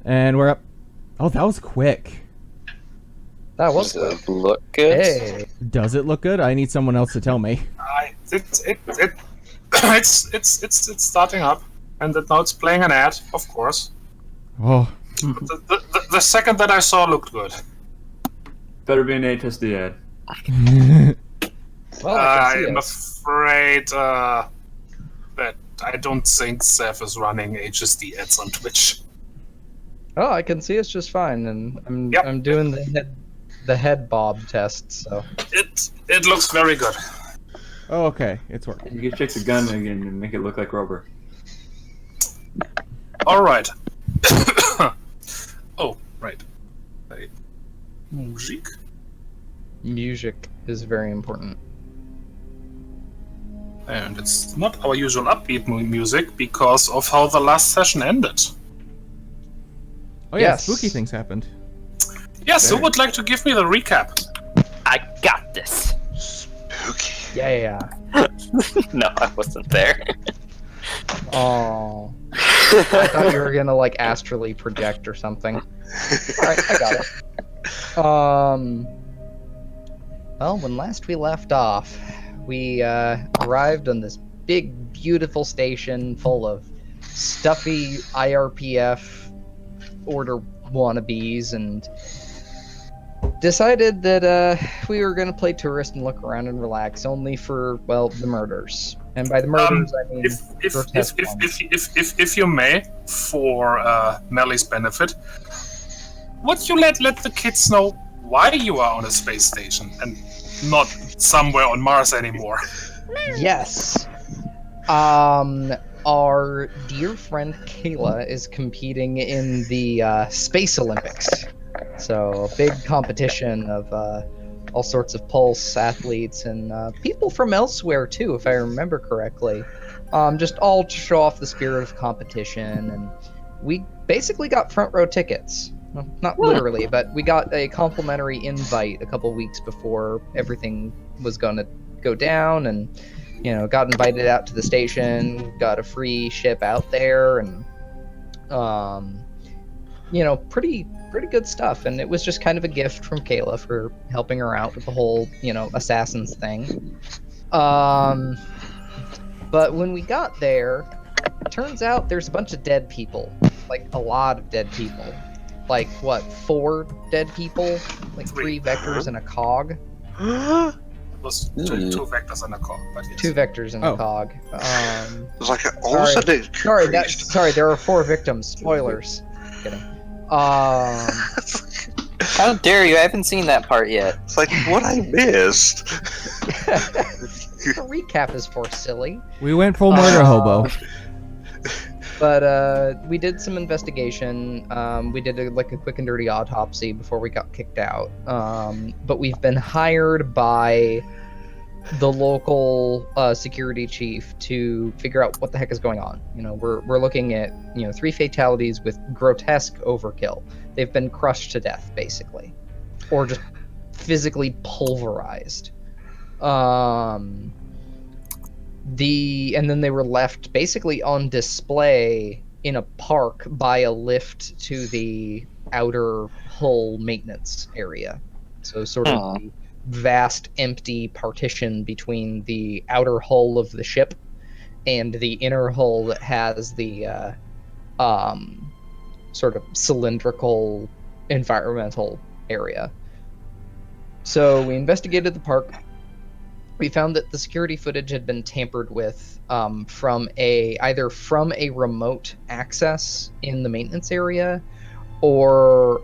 And we're up. Oh, that was quick. That was Does quick. it look good? Hey. Does it look good? I need someone else to tell me. It's starting up, and now it's playing an ad, of course. Oh, The second that I saw looked good. Better be an HSD ad. Well, I can see I'm it. afraid that I don't think Seth is running HSD ads on Twitch. Oh, I can see it's just fine, and Yep. I'm doing the head bob test. So It looks very good. oh, okay. It's working. You can check the gun again and make it look like rubber. All right. Oh, right. Hey. Music. music is very important. And it's not our usual upbeat music because of how the last session ended. Oh yeah, Yes. spooky things happened. Yes, who would like to give me the recap? I got this. Spooky. Yeah. No, I wasn't there. Oh, I thought you were gonna like astrally project or something. Alright, I got it. Well, when last we left off, we arrived on this big, beautiful station full of stuffy IRPF order wannabes, and decided that we were gonna play tourist and look around and relax, only for, well, the murders. And by the murders, I mean grotesque ones. If you may, for Melly's benefit, would you let the kids know why you are on a space station and not somewhere on Mars anymore? Yes. Our dear friend Kayla is competing in the Space Olympics. So, a big competition of all sorts of Pulse athletes and people from elsewhere, too, if I remember correctly. Just all to show off the spirit of competition. And we basically got front row tickets. Well, not literally, but we got a complimentary invite a couple weeks before everything was going to go down, and got invited out to the station, got a free ship out there, and pretty good stuff. And it was just kind of a gift from Kayla for helping her out with the whole assassins thing. But when we got there, it turns out there's a bunch of dead people, like a lot of dead people. Like, what, 4 dead people? Like 3 vectors and a cog? It was two vectors and a call, but yes. 2 vectors and a cog. It's like all of a sudden it increased. Sorry, there are 4 victims. Spoilers. Kidding. How dare you? I haven't seen that part yet. It's like what I missed. The recap is for silly. We went full murder hobo. But we did some investigation. We did a quick and dirty autopsy before we got kicked out. But we've been hired by the local security chief to figure out what the heck is going on. We're looking at 3 fatalities with grotesque overkill. They've been crushed to death, basically, or just physically pulverized. And then they were left basically on display in a park by a lift to the outer hull maintenance area. So sort of the vast empty partition between the outer hull of the ship and the inner hull that has the sort of cylindrical environmental area. So we investigated the park. We found that the security footage had been tampered with either from a remote access in the maintenance area, or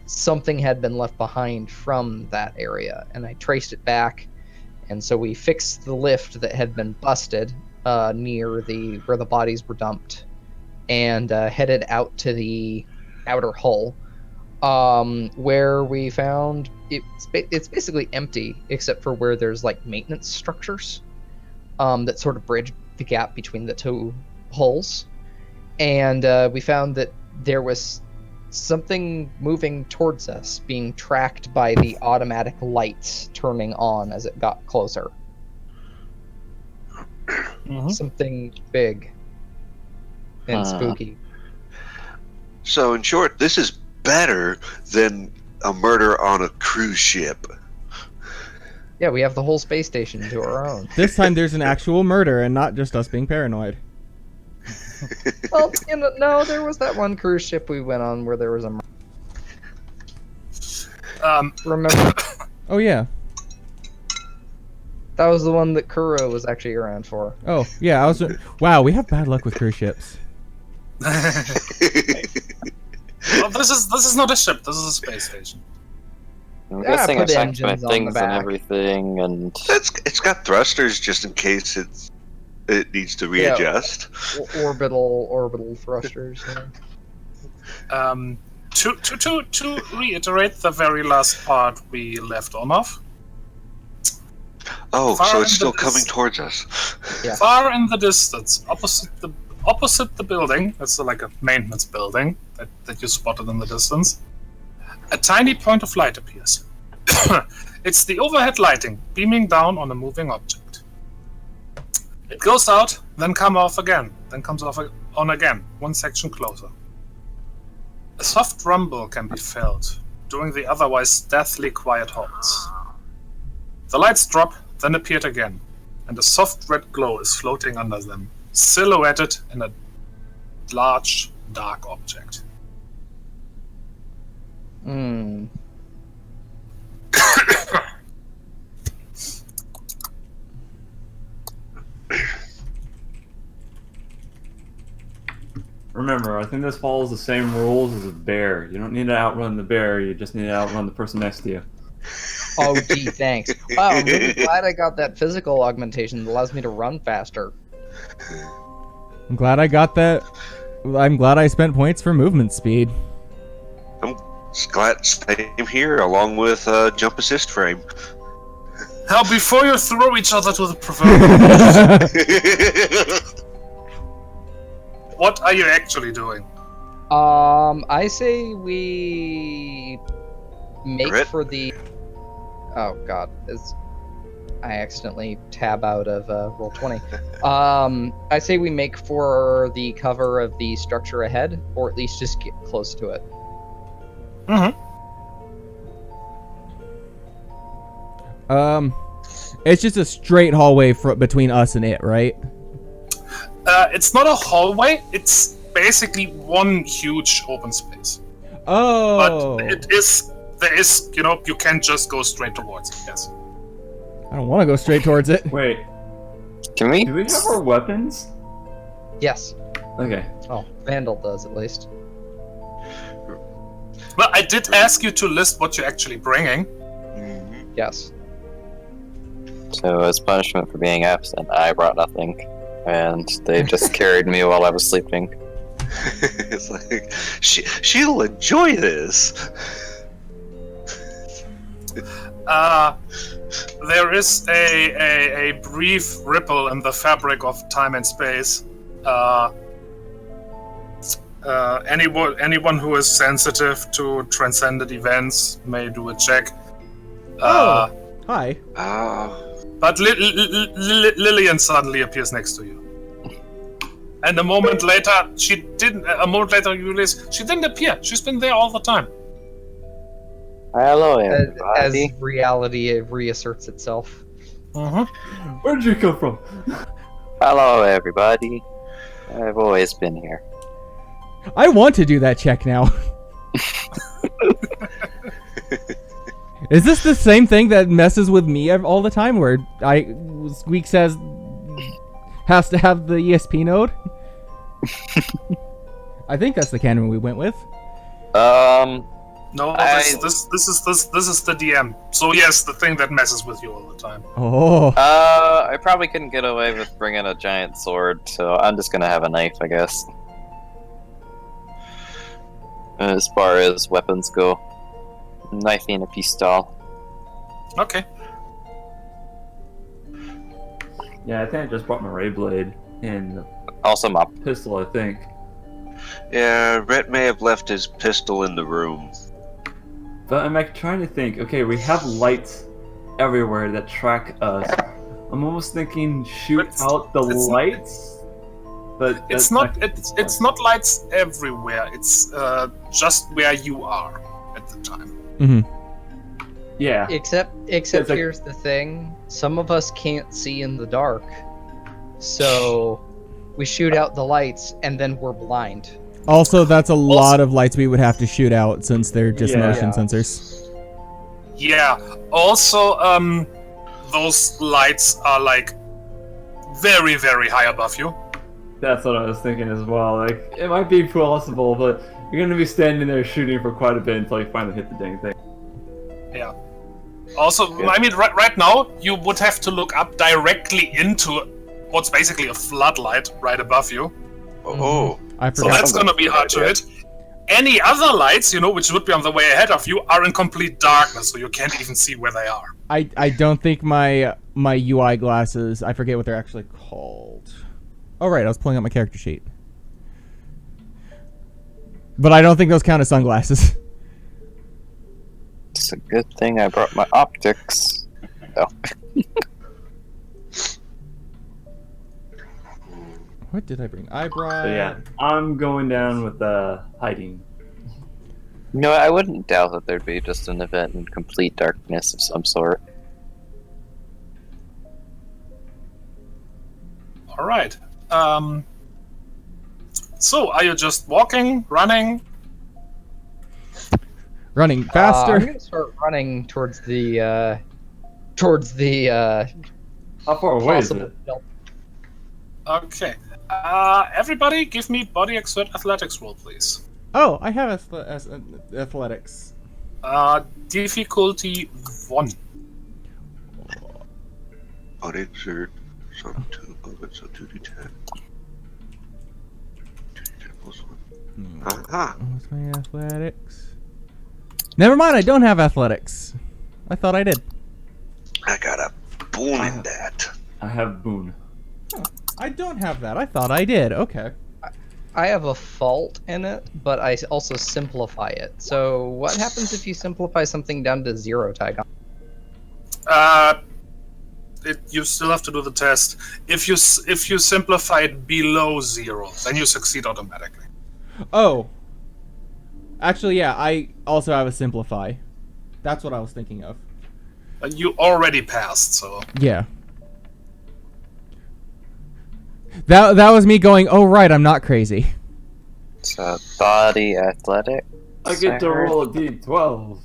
something had been left behind from that area. And I traced it back, and so we fixed the lift that had been busted near where the bodies were dumped, and headed out to the outer hull, where we found it's basically empty except for where there's like maintenance structures that sort of bridge the gap between the 2 hulls. And we found that there was something moving towards us, being tracked by the automatic lights turning on as it got closer. Something big and spooky. So, in short, this is better than a murder on a cruise ship. Yeah, we have the whole space station to our own. This time there's an actual murder and not just us being paranoid. Well, no, there was that one cruise ship we went on where there was a. Remember? Oh yeah. That was the one that Kuro was actually around for. Oh yeah. I was. Wow, we have bad luck with cruise ships. Well, this is not a ship. This is a space station. I'm Yeah, guessing put I checked my engines on the things and back. everything, and It's got thrusters just in case it needs to readjust. Orbital thrusters. Yeah. To reiterate the very last part we left off. Oh, Far so it's in still the coming towards us. Yeah. Far in the distance, opposite the building, that's like a maintenance building that you spotted in the distance, a tiny point of light appears. It's the overhead lighting beaming down on a moving object. It goes out, then comes off again, then comes off on again, one section closer. A soft rumble can be felt during the otherwise deathly quiet halts. The lights drop, then appeared again, and a soft red glow is floating under them, silhouetted in a large, dark object. Hmm. Remember, I think this follows the same rules as a bear. You don't need to outrun the bear, you just need to outrun the person next to you. Oh, gee, thanks. Wow, I'm really glad I got that physical augmentation that allows me to run faster. I'm glad I got that. I'm glad I spent points for movement speed. I'm glad same here, along with jump assist frame. Now, before you throw each other to the proverbial, what are you actually doing? I say we make Crit? for the. Oh God, I accidentally tab out of roll 20. I say we make for the cover of the structure ahead, or at least just get close to it. Mm-hmm. It's just a straight hallway between us and it, right? It's not a hallway. It's basically one huge open space. Oh. But there is, you can't just go straight towards it. Yes. I don't want to go straight towards it. Wait, can we? do we have our weapons? Yes. Okay. Oh, Vandal does at least. Well, I did ask you to list what you're actually bringing. Yes. So as punishment for being absent, I brought nothing, and they just carried me while I was sleeping. It's like she'll enjoy this. There is a brief ripple in the fabric of time and space. Anyone who is sensitive to transcendent events may do a check. Hi. But Lillian suddenly appears next to you. And a moment later, you realize she didn't appear. She's been there all the time. Hello, As everybody. reality reasserts itself. Mm-hmm. Where did you come from? Hello, everybody. I've always been here. I want to do that check now. Is this the same thing that messes with me all the time, where Squeak says has to have the ESP node? I think that's the canon we went with. No, this is the DM. So yes, the thing that messes with you all the time. Oh. I probably couldn't get away with bringing a giant sword, so I'm just gonna have a knife, I guess. As far as weapons go, knife and a pistol. Okay. Yeah, I think I just brought my ray blade and Also, my pistol, I think. Yeah, Rhett may have left his pistol in the room. But I'm like trying to think, okay, we have lights everywhere that track us. I'm almost thinking shoot out the lights, But It's not lights everywhere. It's just where you are at the time. Mm-hmm. Yeah. Except It's like- here's the thing. Some of us can't see in the dark. So we shoot out the lights and then we're blind. Also, that's a lot of lights we would have to shoot out since they're just Yeah. motion sensors. Yeah. Also, those lights are like very, very high above you. That's what I was thinking as well. Like, it might be possible, but you're gonna be standing there shooting for quite a bit until you finally hit the dang thing. Yeah. Also, I mean, right now you would have to look up directly into what's basically a floodlight right above you. Oh, I So forgot. that's gonna be hard to hit. Any other lights, which would be on the way ahead of you, are in complete darkness, so you can't even see where they are. I don't think my UI glasses, I forget what they're actually called. Oh right, I was pulling up my character sheet. But I don't think those count as sunglasses. It's a good thing I brought my optics. Oh. What did I bring? I brought... So yeah, I'm going down with hiding. No, I wouldn't doubt that there'd be just an event in complete darkness of some sort. All right. So, are you just walking, running? Running I'm faster. gonna start running towards the How far away is possible it? stealth. Okay. Everybody, give me body exert athletics roll, please. Oh, I have athletics. Difficulty 1. body exert. So 2 of it, so 2d10. 2d10 plus 1. Aha! What's my athletics? Never mind, I don't have athletics. I thought I did. I got a boon in that. I have boon. I don't have that. I thought I did. Okay. I have a fault in it, but I also simplify it. So what happens if you simplify something down to 0, Tygon? You still have to do the test. If you simplify it below 0, then you succeed automatically. Oh. Actually, yeah, I also have a simplify. That's what I was thinking of. You already passed, so... Yeah. That was me going, oh right, I'm not crazy. So, body athletic. I get to roll a d12.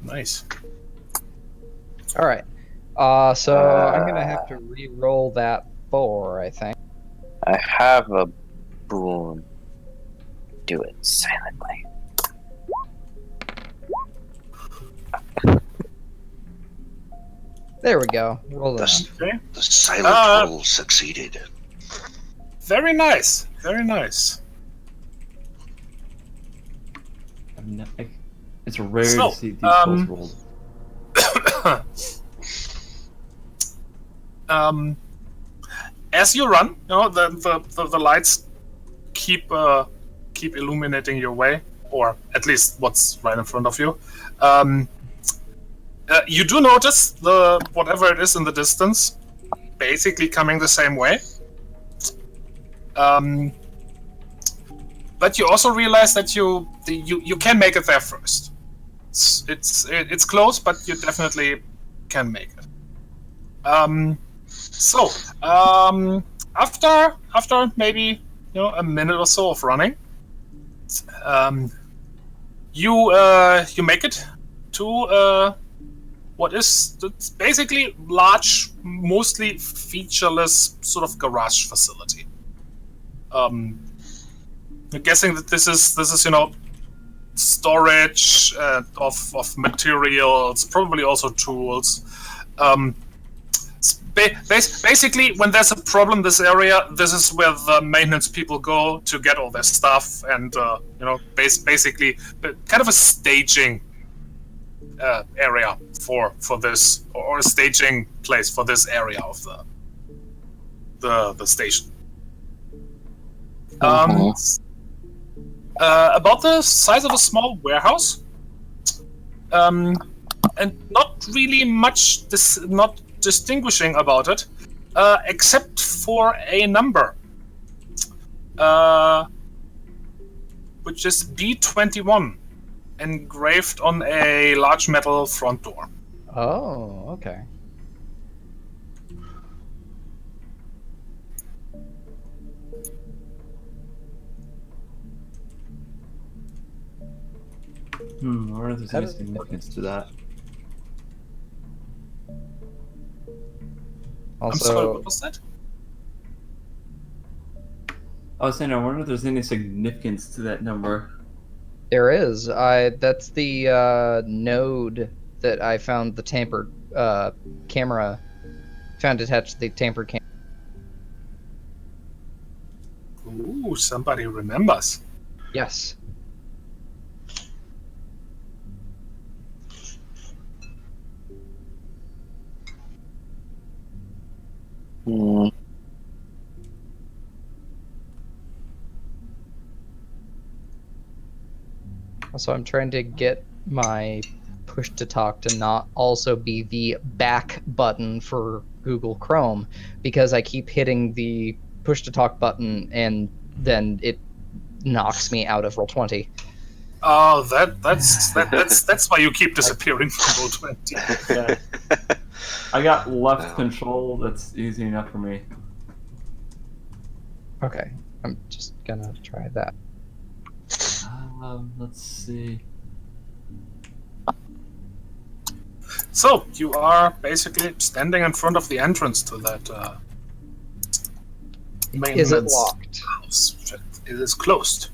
Nice. All right. So I'm gonna have to re-roll that 4, I think. I have a boon. Do it silently. There we go. Roll it. Okay. The silent roll succeeded. Very nice. Very nice. It's rare So, to see d12s rolled. As you run, the lights keep illuminating your way, or at least what's right in front of you. You do notice the whatever it is in the distance, basically coming the same way. But you also realize that you can make it there first. It's close, but you definitely can make it. After maybe a minute or so of running, you make it to what is basically large, mostly featureless sort of garage facility. I'm guessing that this is storage of materials, probably also tools. Basically, when there's a problem in this area, this is where the maintenance people go to get all their stuff, and basically kind of a staging area for this, or a staging place for this area of the station. About the size of a small warehouse. and not really much not distinguishing about it, except for a number, which is B21, engraved on a large metal front door. Oh, okay. I wonder if there's any significance to that. I'm sorry, Also, what was that? I was saying, I wonder if there's any significance to that number. there is. That's the node that I found the tampered camera. Found attached to the tampered camera. Ooh, somebody remembers. Yes. Hmm. Also, I'm trying to get my push to talk to not also be the back button for Google Chrome, because I keep hitting the push to talk button and then it knocks me out of Roll20. Oh, that's why you keep disappearing from Roll20. Yeah. I got left control. That's easy enough for me. Okay, I'm just gonna try that. Let's see. So, you are basically standing in front of the entrance to that Is it maintenance locked? house. It is closed.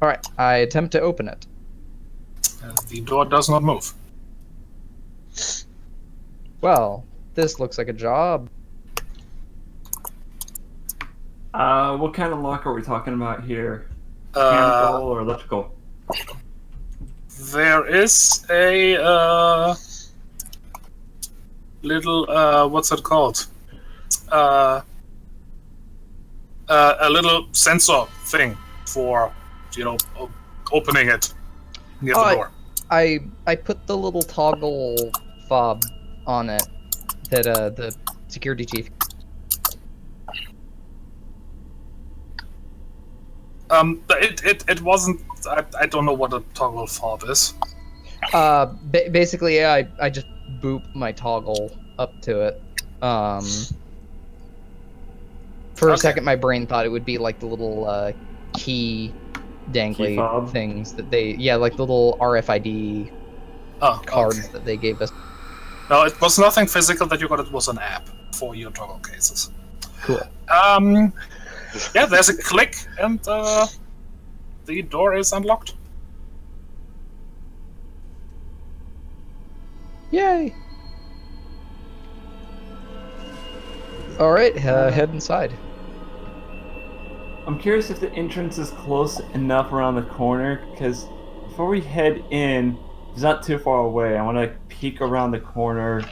Alright, I attempt to open it. The door does not move. Well, this looks like a job. What kind of lock are we talking about here? Mechanical or electrical? There is a little what's it called? A little sensor thing for opening it near the door. I put the little toggle fob on it that the security chief. It wasn't. I don't know what a toggle fob is. Basically, yeah, I just boop my toggle up to it. For a second, my brain thought it would be like the little key dangly Key fob? things that like the little RFID cards Okay. that they gave us. No, it was nothing physical that you got. It was an app for your toggle cases. Cool. Yeah, there's a click, and the door is unlocked. Yay! All right, head inside. I'm curious if the entrance is close enough around the corner, because before we head in, it's not too far away. I want to peek around the corner,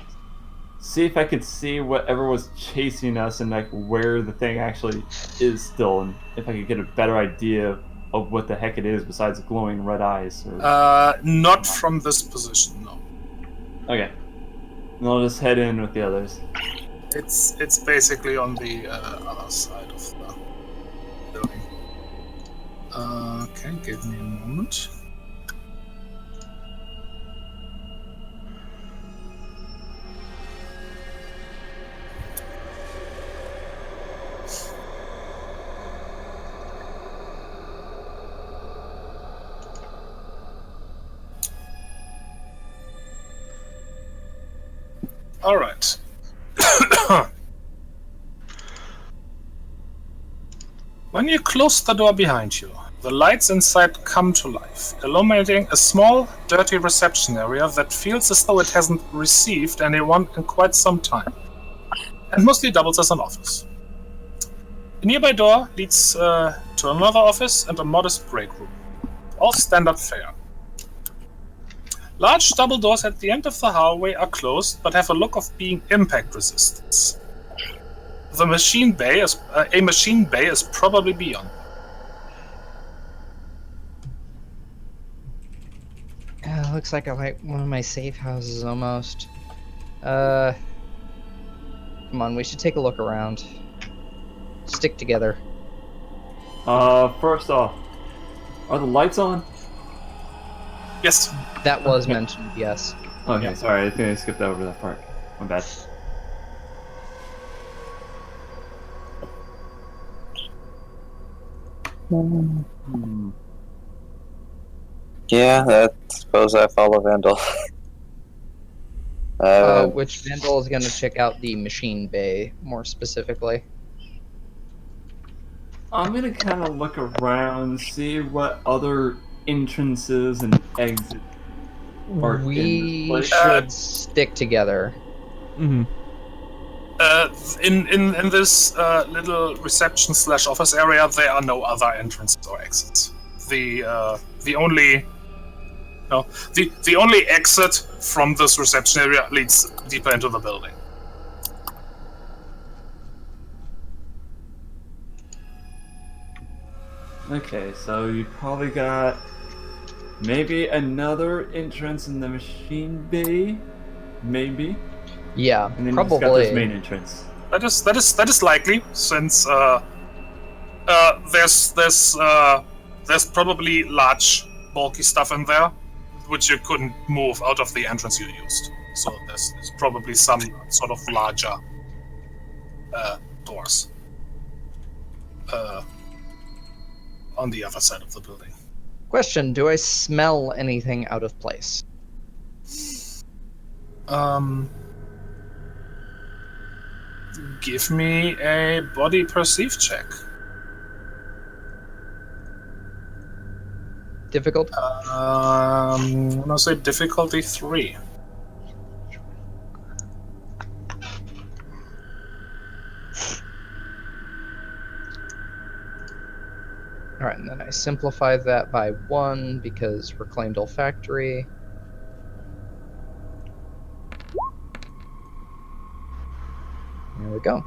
see if I could see whatever was chasing us and like where the thing actually is still, and if I could get a better idea of what the heck it is besides glowing red eyes. Or... Not from this position, no. Okay. Then I'll just head in with the others. It's basically on the other side of the building. Okay, give me a moment. All right. When you close the door behind you, the lights inside come to life, illuminating a small, dirty reception area that feels as though it hasn't received anyone in quite some time, and mostly doubles as an office. A nearby door leads to another office and a modest break room, all standard fare. Large double doors at the end of the hallway are closed, but have a look of being impact resistant. A machine bay is probably beyond. looks like one of my safe houses almost. Come on, we should take a look around. Stick together. First off, are the lights on? Yes. That was mentioned, yes. Okay, Yeah. sorry, I think I skipped over that part. My bad. Hmm. Yeah, I suppose I follow Vandal. Which Vandal is going to check out the machine bay more specifically. I'm gonna kind of look around, see what other entrances and exits are in this We place. should stick together. Mm-hmm. In this little reception / office area, there are no other entrances or exits. The only exit from this reception area leads deeper into the building. Okay, so you probably got maybe another entrance in the machine bay, maybe, Yeah, and then you just got this probably. main entrance. That is likely, since there's probably large, bulky stuff in there, which you couldn't move out of the entrance you used. So there's probably some sort of larger doors on the other side of the building. Question, do I smell anything out of place? Give me a body perceive check. Difficult? I'm gonna say difficulty 3. Alright, and then I simplify that by 1 because reclaimed olfactory. There we go.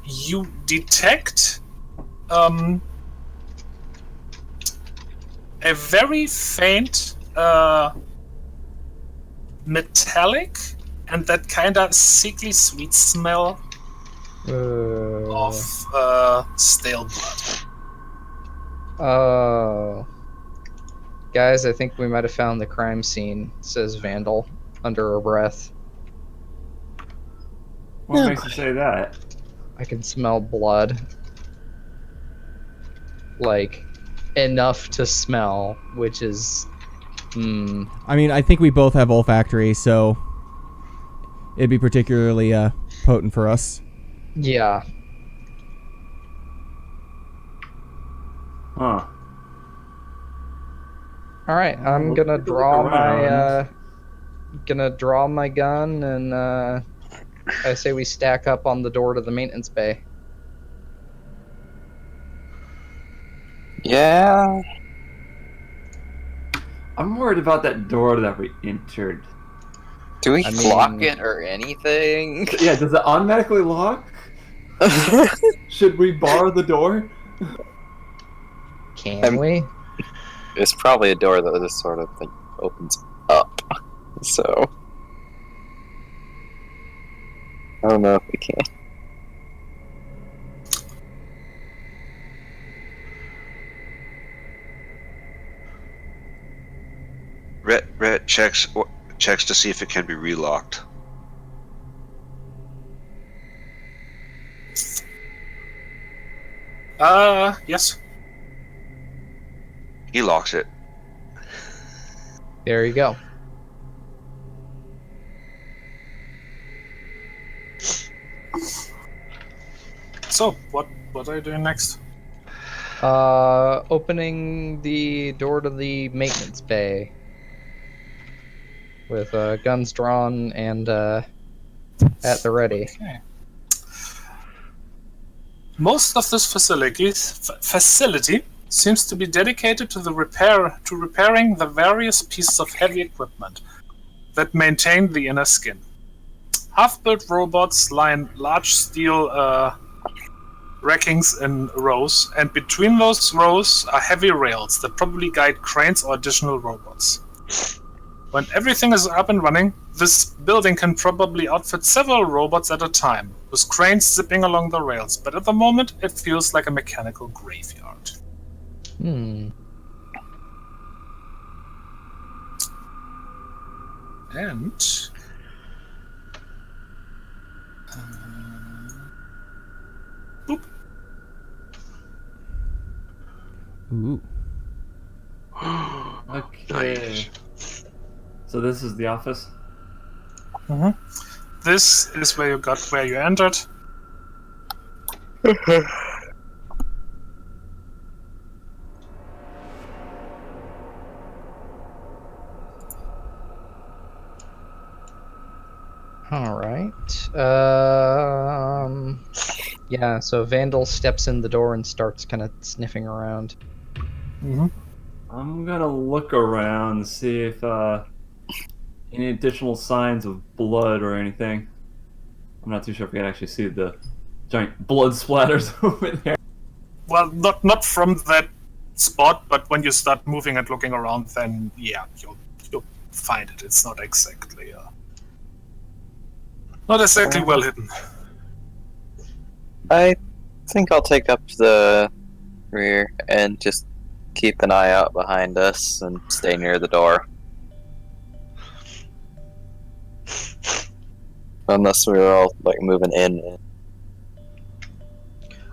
You detect a very faint metallic and that kind of sickly sweet smell of stale blood. Oh. Guys, I think we might have found the crime scene, says Vandal, under her breath. What makes you say that? I can smell blood. Like, enough to smell, which is... I mean, I think we both have olfactory, so it'd be particularly potent for us. Yeah. Huh. Alright, I'm We'll gonna take a look draw around. my gun, and I say we stack up on the door to the maintenance bay. Yeah. I'm worried about that door that we entered. Do we I mean- lock it or anything? Yeah, does it automatically lock? Should we bar the door? Can we? It's probably a door that this sort of thing opens up. So I don't know if we can. Rhett checks to see if it can be relocked. Yes. He locks it. There you go. So, what are you doing next? Opening the door to the maintenance bay. With guns drawn and at the ready. Okay. Most of this facility seems to be dedicated to repairing the various pieces of heavy equipment that maintain the inner skin. Half-built robots line large steel rackings in rows, and between those rows are heavy rails that probably guide cranes or additional robots. When everything is up and running, this building can probably outfit several robots at a time, with cranes zipping along the rails, but at the moment it feels like a mechanical graveyard. Hmm. And... boop. Ooh. Okay. Nice. So this is the office? This is where you entered. All right. Yeah. So Vandal steps in the door and starts kind of sniffing around. I'm gonna look around and see if any additional signs of blood or anything. I'm not too sure if we can actually see the giant blood splatters over there. Well, not from that spot, but when you start moving and looking around, then yeah, you'll find it. It's not exactly well hidden. I think I'll take up the rear and just keep an eye out behind us and stay near the door. Unless we're all like moving in.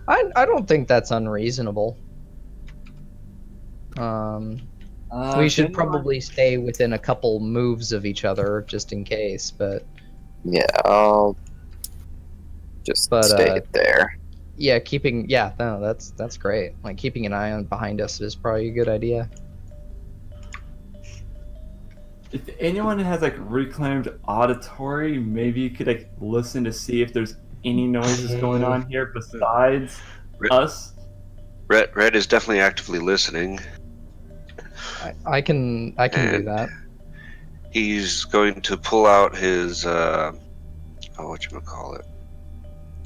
I don't think that's unreasonable. We should probably stay within a couple moves of each other just in case, but Yeah, I'll just stay there. yeah, no, that's great. Like keeping an eye on behind us is probably a good idea. If anyone has like reclaimed auditory, maybe you could like listen to see if there's any noises going on here besides us. Red is definitely actively listening. I can do And that. He's going to pull out his whatchamacallit.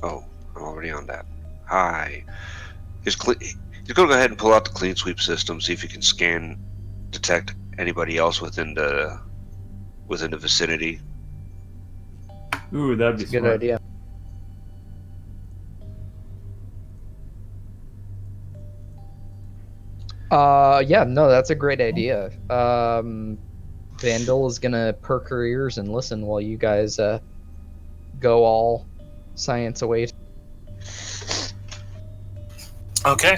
Oh, I'm already on that. Hi. He's going to go ahead and pull out the clean sweep system, see if he can detect anybody else within the vicinity. Ooh, that'd be It's a good smart. idea. Yeah, no, that's a great idea. Vandal is gonna perk her ears and listen while you guys go all science away. Okay.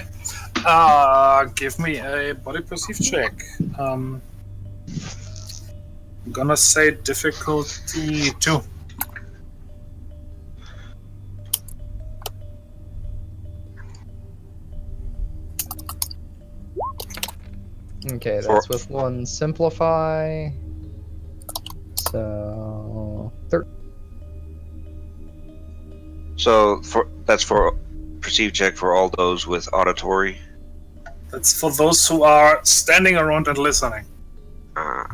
Give me a body perceive check. I'm gonna say difficulty 2. Okay, that's with one simplify. So So that's for perceived check for all those with auditory. That's for those who are standing around and listening. Yeah.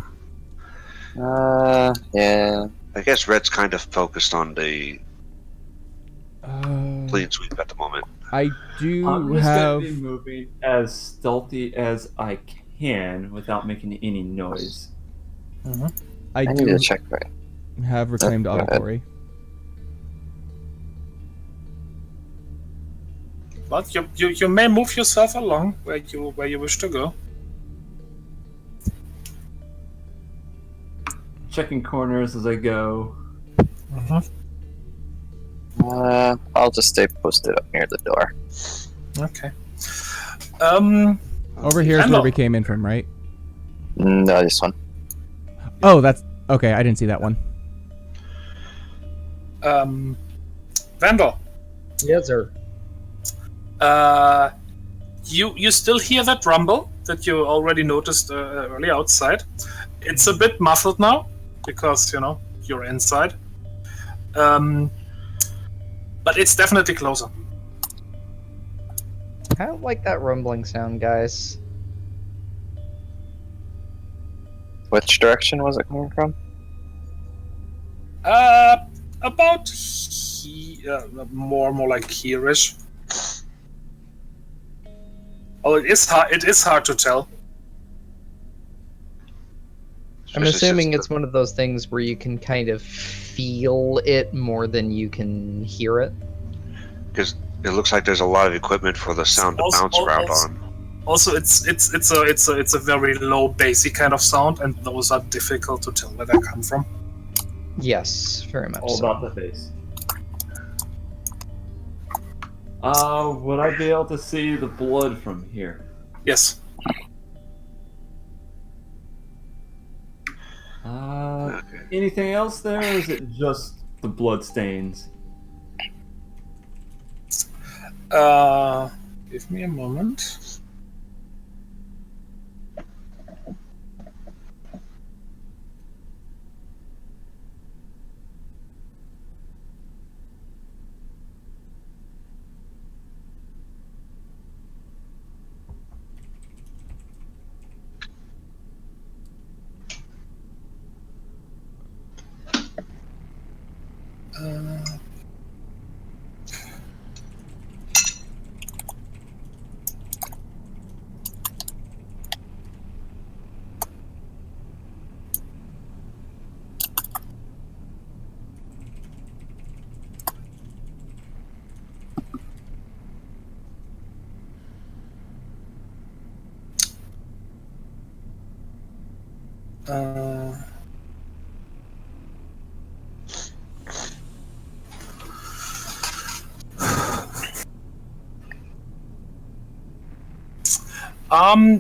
I guess Red's kind of focused on the Uh, clean sweep at the moment. I do I'm just have. gonna be moving as stealthy as I can without making any noise. I I need do to check right. have reclaimed Go ahead. auditory. But you may move yourself along where you wish to go. Checking corners as I go. I'll just stay posted up near the door. Okay. Over here is Vandal. where we came in from, right? No, this one. Oh, that's okay. I didn't see that one. Vandal. yes, sir. You still hear that rumble that you already noticed early outside. It's a bit muffled now because you're inside. But it's definitely closer. I don't like that rumbling sound, guys. Which direction was it coming from? About more like here-ish. Oh, it is hard. It is hard to tell. I'm Especially assuming since it's one of those things where you can kind of feel it more than you can hear it. because it looks like there's a lot of equipment for the sound to Also- bounce around also- on. Also, it's a very low bassy kind of sound, and those are difficult to tell where they come from. Yes, very much All so. about the face. Would I be able to see the blood from here? Yes. Okay. Anything else there, or is it just the blood stains? Give me a moment.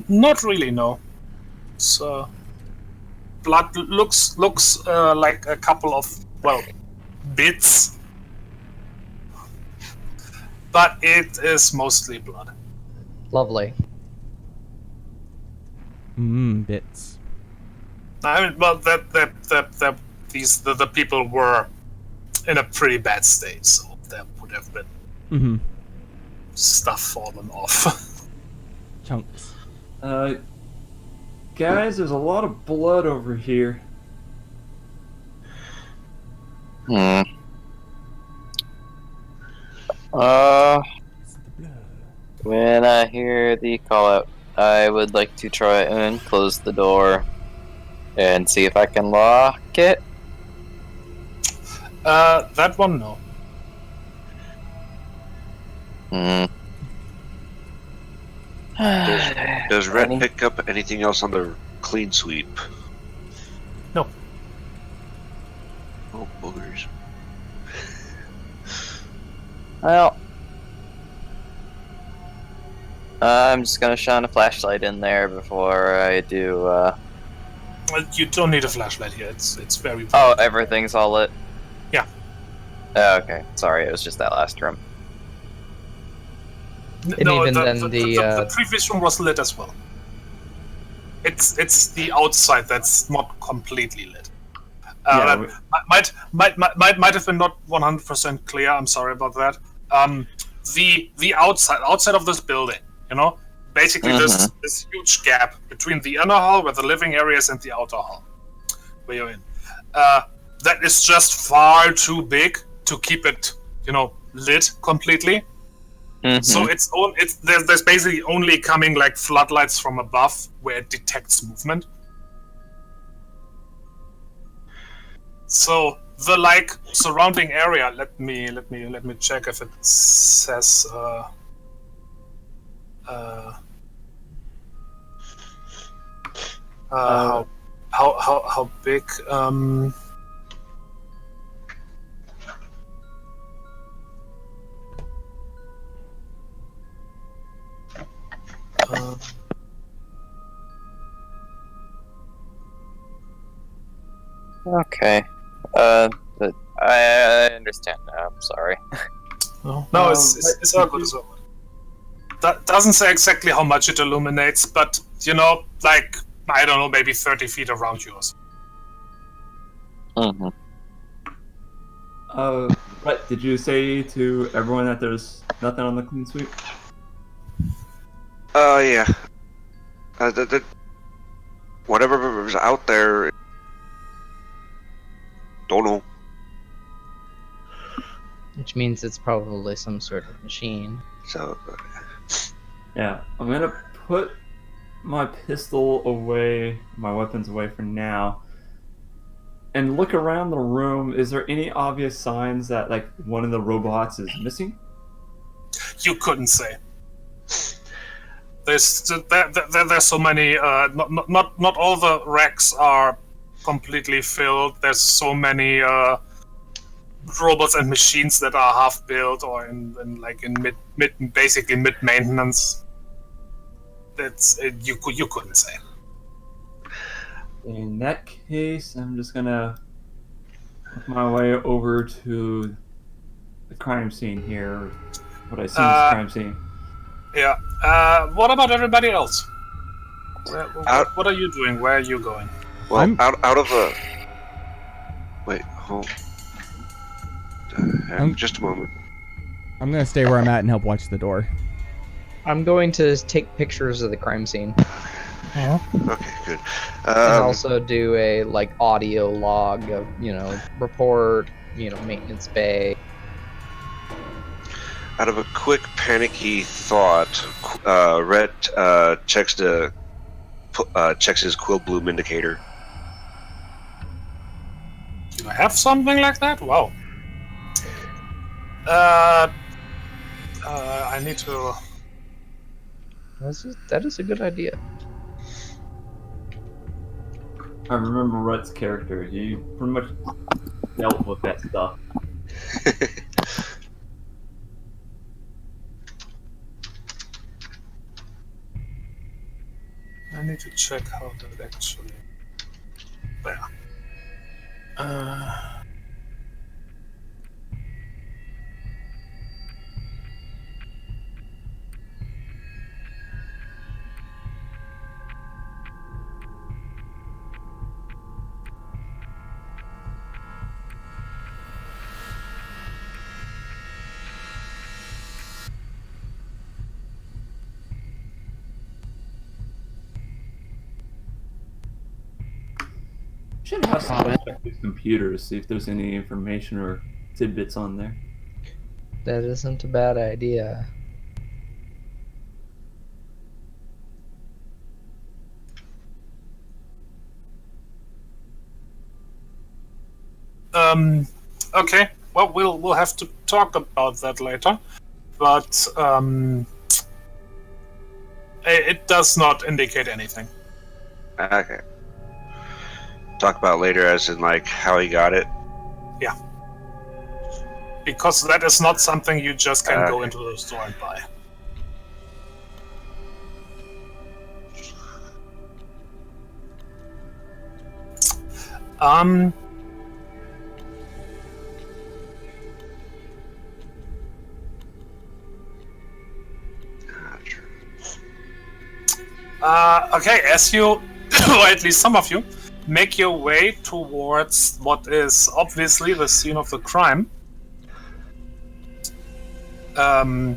Not really, no. So, blood looks like a couple of, well, bits, but it is mostly blood. Lovely. Bits. I mean, well, the people were in a pretty bad state, so there would have been Mm-hmm. stuff fallen off. Chunks. Guys, there's a lot of blood over here. Hmm. When I hear the call out, I would like to try and close the door and see if I can lock it. That one, no. Hmm. Does Red Any- pick up anything else on the clean sweep? No. Oh, boogers. Well, I'm just gonna shine a flashlight in there before I do. Well, you don't need a flashlight here. It's very. Oh, everything's all lit. Yeah. Okay, sorry, it was just that last room. And even then the previous room was lit as well. It's the outside that's not completely lit. Yeah, That might have been not 100% clear. I'm sorry about that. The outside of this building, basically this huge gap between the inner hall, where the living area is, and the outer hall, where you're in. That is just far too big to keep it, lit completely. So there's basically only coming like floodlights from above where it detects movement. So the surrounding area. Let me check if it says. How big? Okay. But I understand now. I'm sorry. No, it's all good as well. That doesn't say exactly how much it illuminates, but I don't know, maybe 30 feet around yours. Mm-hmm. Right, did you say to everyone that there's nothing on the clean sweep? Yeah. Whatever was out there. Don't know. Which means it's probably some sort of machine. So, Yeah, I'm gonna put my pistol away, my weapons away for now, and look around the room. Is there any obvious signs that like one of the robots is missing? You couldn't say. There's so many. Not all the racks are completely filled. There's so many robots and machines that are half built or in basically mid maintenance. You couldn't say. In that case, I'm just gonna work my way over to the crime scene here. What I see is the crime scene. Yeah. What about everybody else? What are you doing? Where are you going? Well, out of a... Wait, hold. Just a moment. I'm gonna stay where I'm at and help watch the door. I'm going to take pictures of the crime scene. Okay, good. And also do a audio log of, report, maintenance bay. Out of a quick panicky thought, Rhett checks his quill bloom indicator. You have something like that? Wow. I need to... That is a good idea. I remember Rhett's character. He pretty much dealt with that stuff. I need to check how that actually... There. Should have someone check his computer, see if there's any information or tidbits on there. That isn't a bad idea. Okay. Well, we'll have to talk about that later, but it does not indicate anything. Okay. Talk about later as in how he got it. Yeah. Because that is not something you just can go into the store and buy. Okay, as you, or at least some of you, make your way towards what is obviously the scene of the crime. There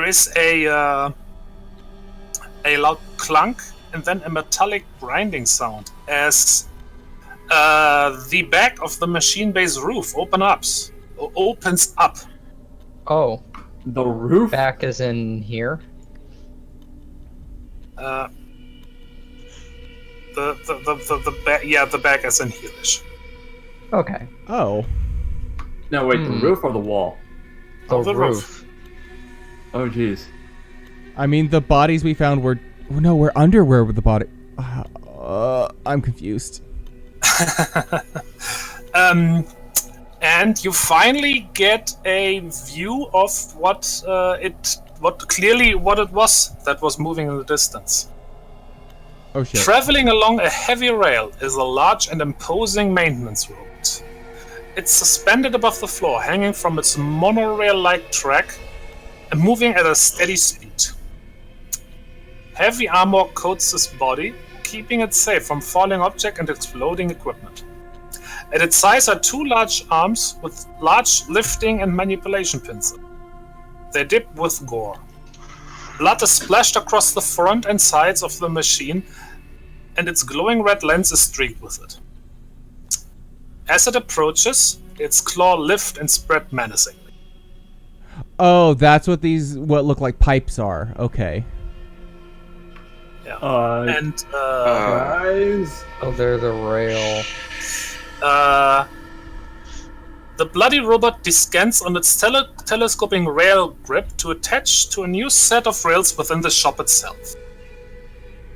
is a loud clunk and then a metallic grinding sound as the back of the machine bay's roof opens up. Oh. The roof? Back is in here? The back, yeah, the back is in here-ish. Okay. Oh. No, wait, the roof or the wall? The roof. Oh, jeez. I mean, the bodies we found were... No, we're under where the body... I'm confused. And you finally get a view of what it was that was moving in the distance. Oh shit. Traveling along a heavy rail is a large and imposing maintenance road. It's suspended above the floor, hanging from its monorail-like track and moving at a steady speed. Heavy armor coats its body, keeping it safe from falling objects and exploding equipment. At its sides are two large arms with large lifting and manipulation pins. They dip with gore. Blood is splashed across the front and sides of the machine, and its glowing red lens is streaked with it. As it approaches, its claw lift and spread menacingly. Oh, that's what what look like pipes are. Okay. Yeah. Guys. Oh, there's a rail. The bloody robot descends on its telescoping rail grip to attach to a new set of rails within the shop itself.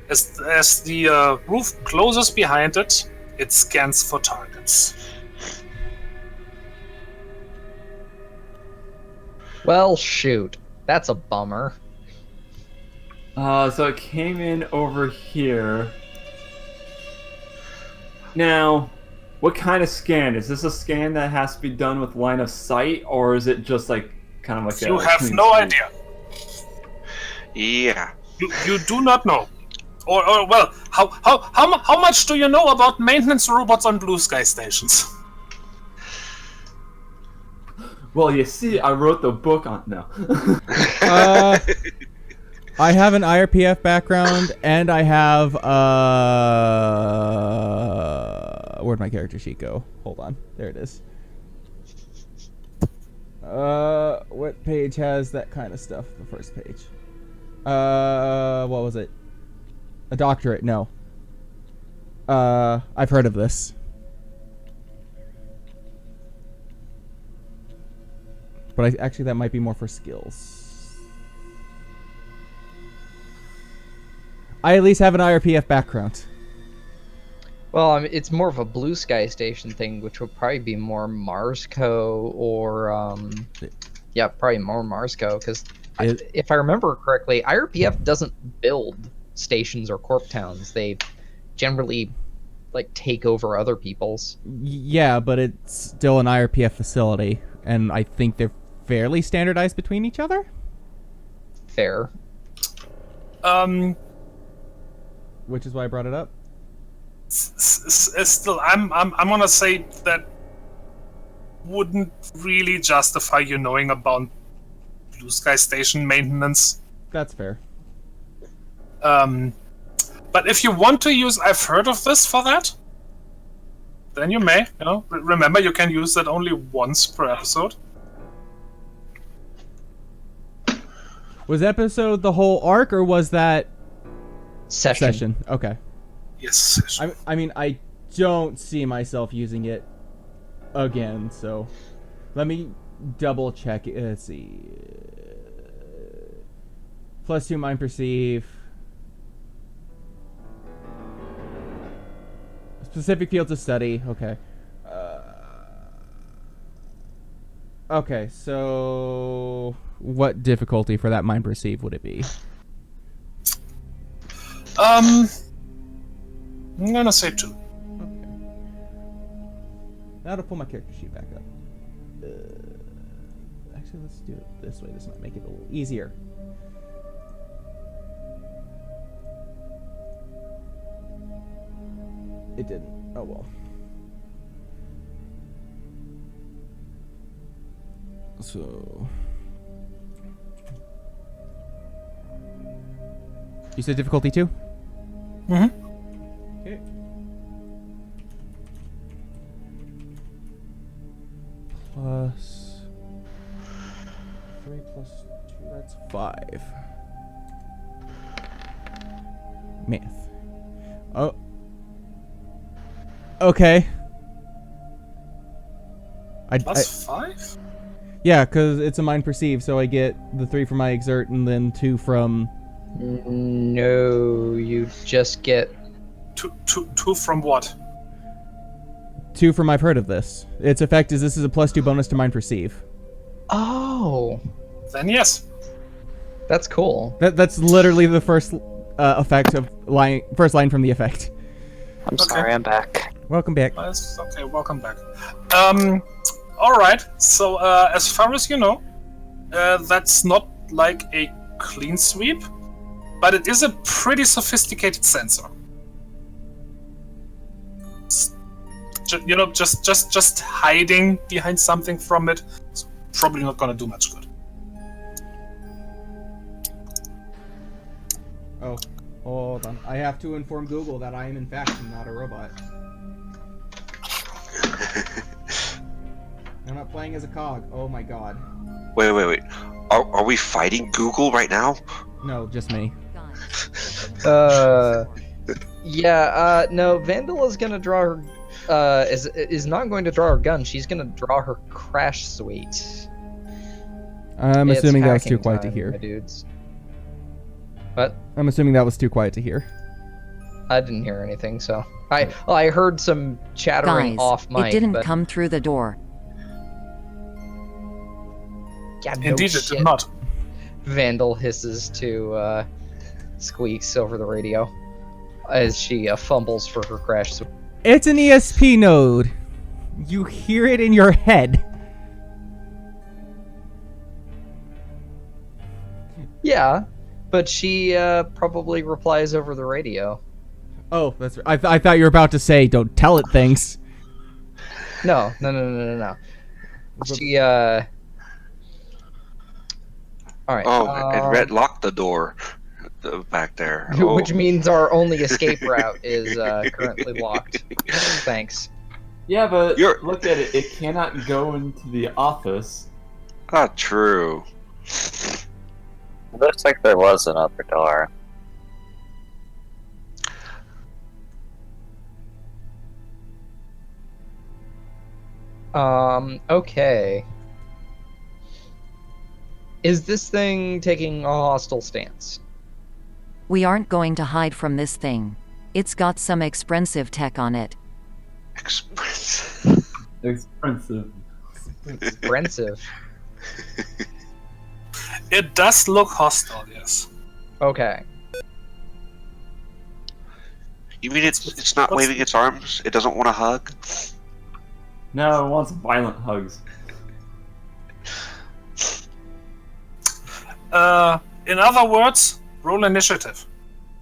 As the roof closes behind it, it scans for targets. Well, shoot. That's a bummer. So it came in over here. Now, what kind of scan? Is this a scan that has to be done with line of sight, or is it just like kind of like You a have clean no sweep? idea. Yeah. You do not know. Or well, how much do you know about maintenance robots on blue sky stations? Well, you see, I wrote the book on no. I have an IRPF background, and I have where'd my character sheet go? Hold on, there it is. What page has that kind of stuff? The first page. What was it? A doctorate? No. I've heard of this. But actually, that might be more for skills. I at least have an IRPF background. Well, I mean, it's more of a blue sky station thing, which would probably be more Marsco or, yeah, probably more Marsco, because if I remember correctly, IRPF doesn't build stations or corp towns. They generally, like, take over other people's. Yeah, but it's still an IRPF facility, and I think they're fairly standardized between each other. Fair. Which is why I brought it up. Still, I'm gonna say that wouldn't really justify you knowing about blue sky station maintenance. That's fair. But if you want to use I've heard of this for that, then you may. You know, remember you can use that only once per episode. Was episode the whole arc, or was that session? Okay. Yes. I mean, I don't see myself using it again, so let me double check. Let's see. +2 mind perceive. Specific fields of study. Okay. Okay, so what difficulty for that mind perceive would it be? I'm gonna say 2. Okay. Now to pull my character sheet back up. Actually, let's do it this way. This might make it a little easier. It didn't. Oh well. So... You said difficulty 2? Mm-hmm. Okay. Plus 3 plus 2, that's 5. Math. Oh. Okay. Plus 5? Yeah, because it's a mind perceive, so I get the 3 from my exert and then 2 from... No, you just get... Two from what? 2 from I've heard of this. Its effect is this is a +2 bonus to mind perceive. Oh, Then yes. that's cool. That's literally the first effect of first line from the effect. I'm sorry, I'm back. Welcome back. Yes, okay, welcome back. Alright, so as far as you know, that's not like a clean sweep, but it is a pretty sophisticated sensor. You know, just hiding behind something from it is probably not gonna do much good. Oh, hold on. I have to inform Google that I am in fact not a robot. Stop playing as a cog. Oh my god. Wait. Are we fighting Google right now? No, just me. Yeah, no, Vandal is gonna draw her, is not going to draw her gun, she's gonna draw her crash suite. I'm It's assuming that was too hacking quiet to time, hear. my dudes. What? I'm assuming that was too quiet to hear. I didn't hear anything, so... I heard some chattering Guys, off mic, it didn't but... come through the door. Yeah, no Indeed, it shit. did not. Vandal hisses to, Squeaks over the radio as she fumbles for her crash suite. It's an ESP node. You hear it in your head. Yeah, but she probably replies over the radio. Oh, that's. I thought you were about to say, "Don't tell it things." No. She All right. Oh, and Red locked the door back there. Oh. Which means our only escape route is currently locked. Thanks. Yeah, but You're- look at it. It cannot go into the office. Not true. Looks like there was another door. Okay. Is this thing taking a hostile stance? We aren't going to hide from this thing. It's got some expensive tech on it. Express. Expensive. Expensive. It does look hostile, yes. Okay. You mean it's not waving its arms? It doesn't want to hug? No, it wants violent hugs. In other words, roll initiative.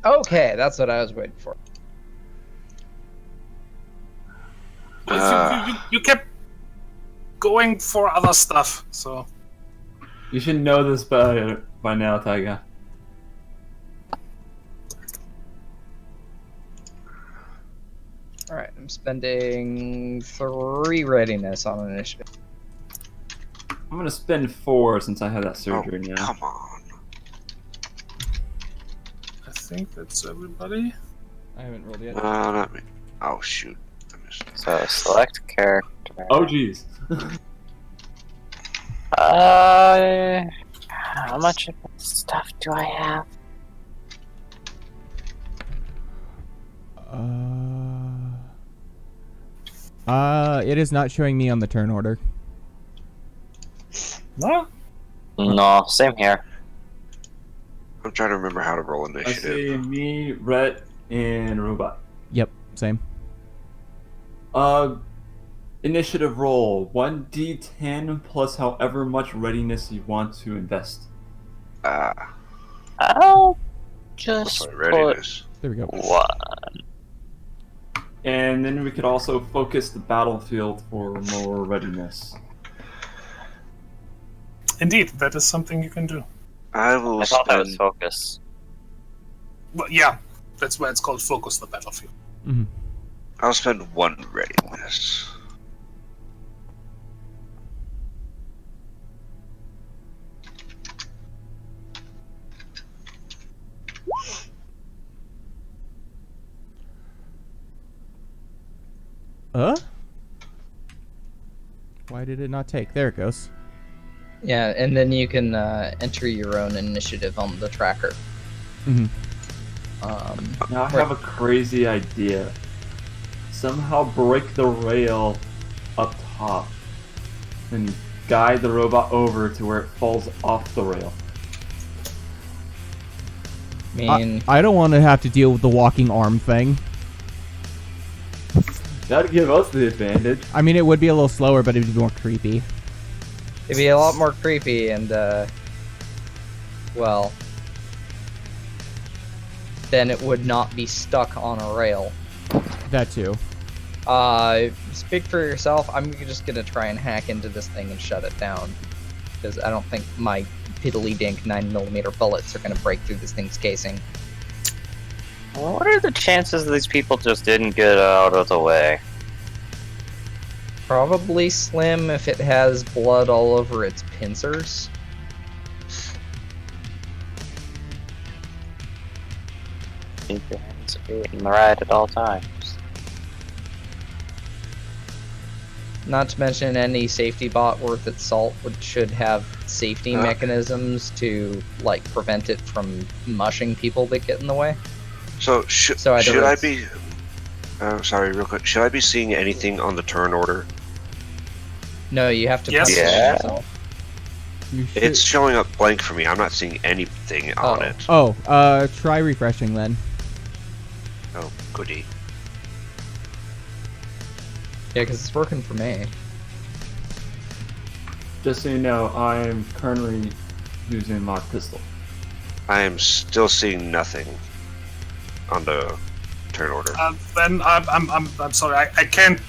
Okay, that's what I was waiting for. You kept going for other stuff, so... You should know this by now, Taiga. Alright, I'm spending 3 readiness on initiative. I'm gonna spend 4 since I have that surgery now. Come on. I think that's everybody. I haven't rolled yet. Not me. Oh, shoot. I missed. So select character. Oh, jeez. How much of this stuff do I have? It is not showing me on the turn order. No? No, same here. I'm trying to remember how to roll I initiative. see me, Rhett, and Robot. Yep, same. Initiative roll 1d10 plus however much readiness you want to invest. I'll just Sorry, put readiness. There we go. 1. And then we could also focus the battlefield for more readiness. Indeed, that is something you can do. I will I thought that was spend. focus. Well, yeah, that's why it's called Focus the Battlefield. Mm-hmm. I'll spend 1 readiness. Why did it not take? There it goes. Yeah, and then you can enter your own initiative on the tracker. Mm-hmm. Now I have a crazy idea. Somehow break the rail up top and guide the robot over to where it falls off the rail. I mean, I don't want to have to deal with the walking arm thing. That'd give us the advantage. I mean, it would be a little slower, but it'd be more creepy. it'd be a lot more creepy and, well, then it would not be stuck on a rail. That too. Speak for yourself. I'm just gonna try and hack into this thing and shut it down. Because I don't think my piddly dink 9mm bullets are gonna break through this thing's casing. What are the chances these people just didn't get out of the way? Probably Slim if it has blood all over its pincers. Keep your hands in the right at all times. Not to mention any safety bot worth its salt should have safety mechanisms to like prevent it from mushing people that get in the way. So should I be? Sorry, real quick. Should I be seeing anything on the turn order? No, you have to Yes. punch Yeah. yourself. You should... It's showing up blank for me. I'm not seeing anything on it. Oh, try refreshing then. Oh, goody. Yeah, because it's working for me. Just so you know, I'm currently using my pistol. I am still seeing nothing on the turn order. Then I'm sorry. I can't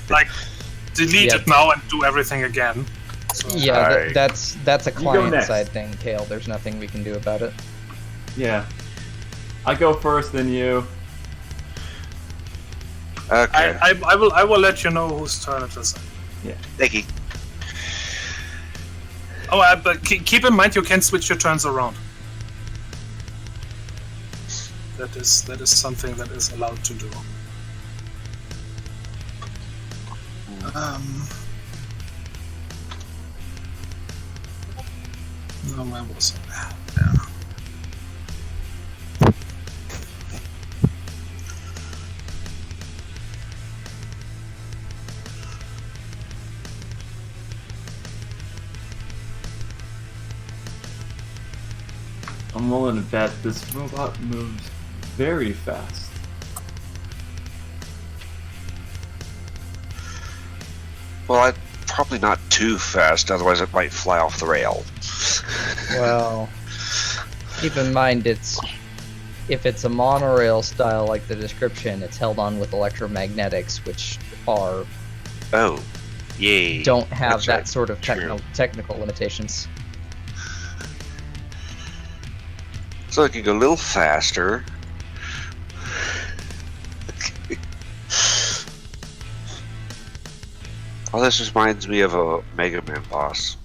like delete it now and do everything again. So, Yeah, Alright. that's a go client next. side thing, Kale. There's nothing we can do about it. Yeah. I go first, then you. Okay. I will let you know whose turn it is. Thank you. Oh, but keep in mind you can switch your turns around. That is something that is allowed to do. No, where was it? Yeah. I'm willing to bet this robot moves very fast. Well, probably not too fast, otherwise it might fly off the rail. Well, keep in mind if it's a monorail style like the description, it's held on with electromagnetics, which Oh, yay. don't have That's that right. sort of True. technical limitations. So it can go a little faster. Oh, this just reminds me of a Mega Man boss.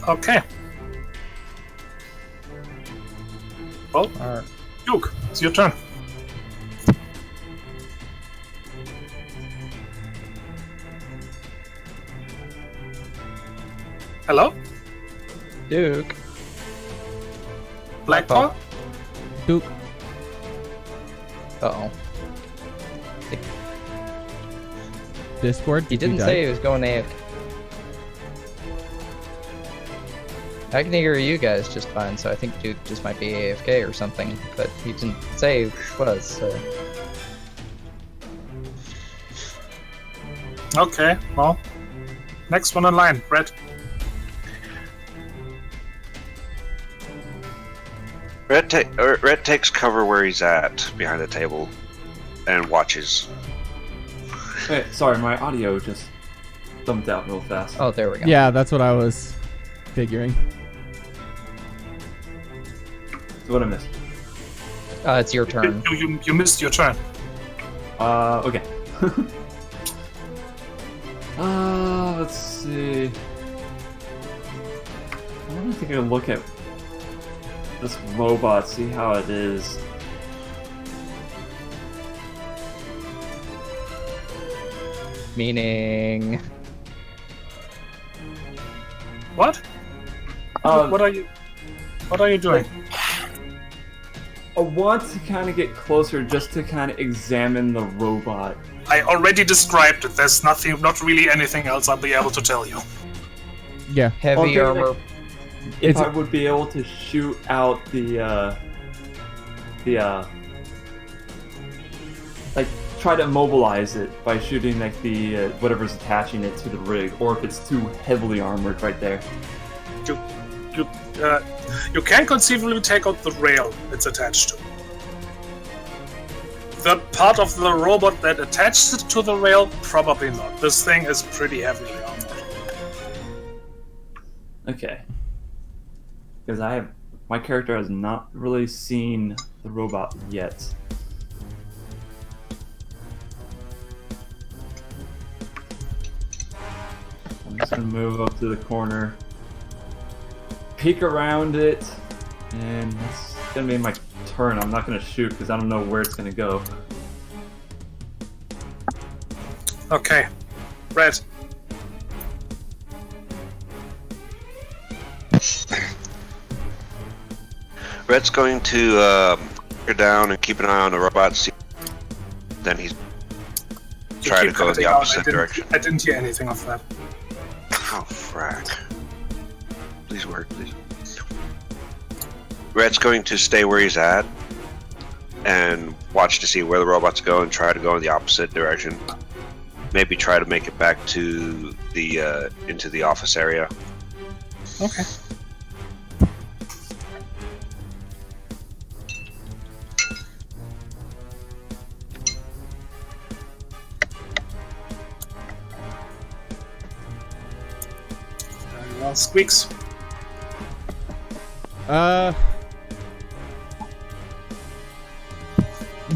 Okay. Well, Alright. Duke, it's your turn. Hello? Duke. Blackpaw? Duke. Uh-oh. Discord. He didn't you say died? he was going AFK. I can hear you guys just fine, so I think Duke just might be AFK or something, but he didn't say he was, so... Okay, well. Next one in line, Red. Red takes cover where he's at, behind the table, and watches. Hey, sorry, my audio just dumped out real fast. Oh, there we go. Yeah, that's what I was figuring. So what I missed? It's your turn. You missed your turn. Okay. Let's see. I want to take a look at this robot, see how it is. Meaning... What? What are you doing? I want to kind of get closer just to kind of examine the robot. I already described it. There's not really anything else I'll be able to tell you. Yeah. Heavy Okay, armor. If I would be able to shoot out like try to immobilize it by shooting like the whatever's attaching it to the rig, or if it's too heavily armored right there. You can conceivably take out the rail it's attached to. The part of the robot that attaches it to the rail, probably not. This thing is pretty heavily armored. Okay. Because my character has not really seen the robot yet. I'm just gonna move up to the corner, peek around it, and it's gonna be my turn. I'm not gonna shoot because I don't know where it's gonna go. Okay. Red. Red's going to go down and keep an eye on the robot. See, then he's try to go in the opposite direction. I didn't hear anything of that. Oh, frack. Please work, please. Red's going to stay where he's at and watch to see where the robots go and try to go in the opposite direction. Maybe try to make it back to the into the office area. Okay. Squeaks.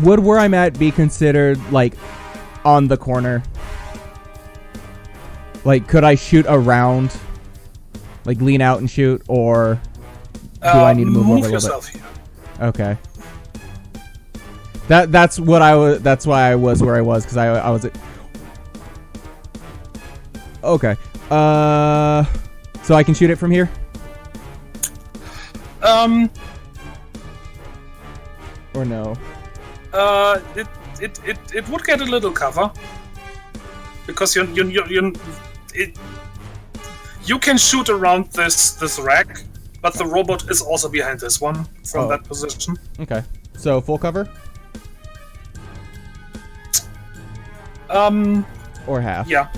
Would where I'm at be considered like on the corner? Like, could I shoot around? Like, lean out and shoot, or do I need to move over a little bit? Here. Okay. That's what I was. That's why I was where I was, because I was. Okay. So I can shoot it from here? Or no? It would get a little cover because you can shoot around this rack, but the robot is also behind this one from that position. Okay. So full cover? Or half? Yeah.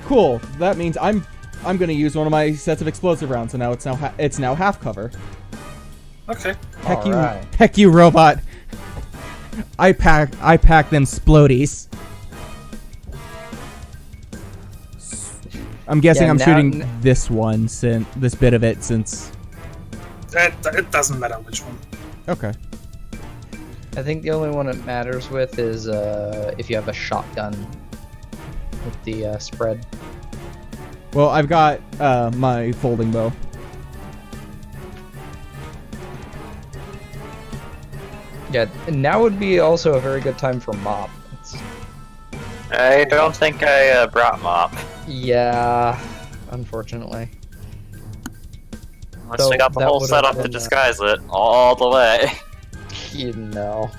Cool. That means I'm gonna use one of my sets of explosive rounds, so now it's now half cover. Okay. Heck you, robot. I pack them splodies. I'm guessing I'm shooting this one, since this bit of it, since it doesn't matter which one. Okay. I think the only one it matters with is if you have a shotgun with the spread. Well, I've got my folding bow. Yeah, and now would be also a very good time for mop. I don't think I brought mop. Yeah, unfortunately. Unless we got the whole setup to disguise it all the way. You know.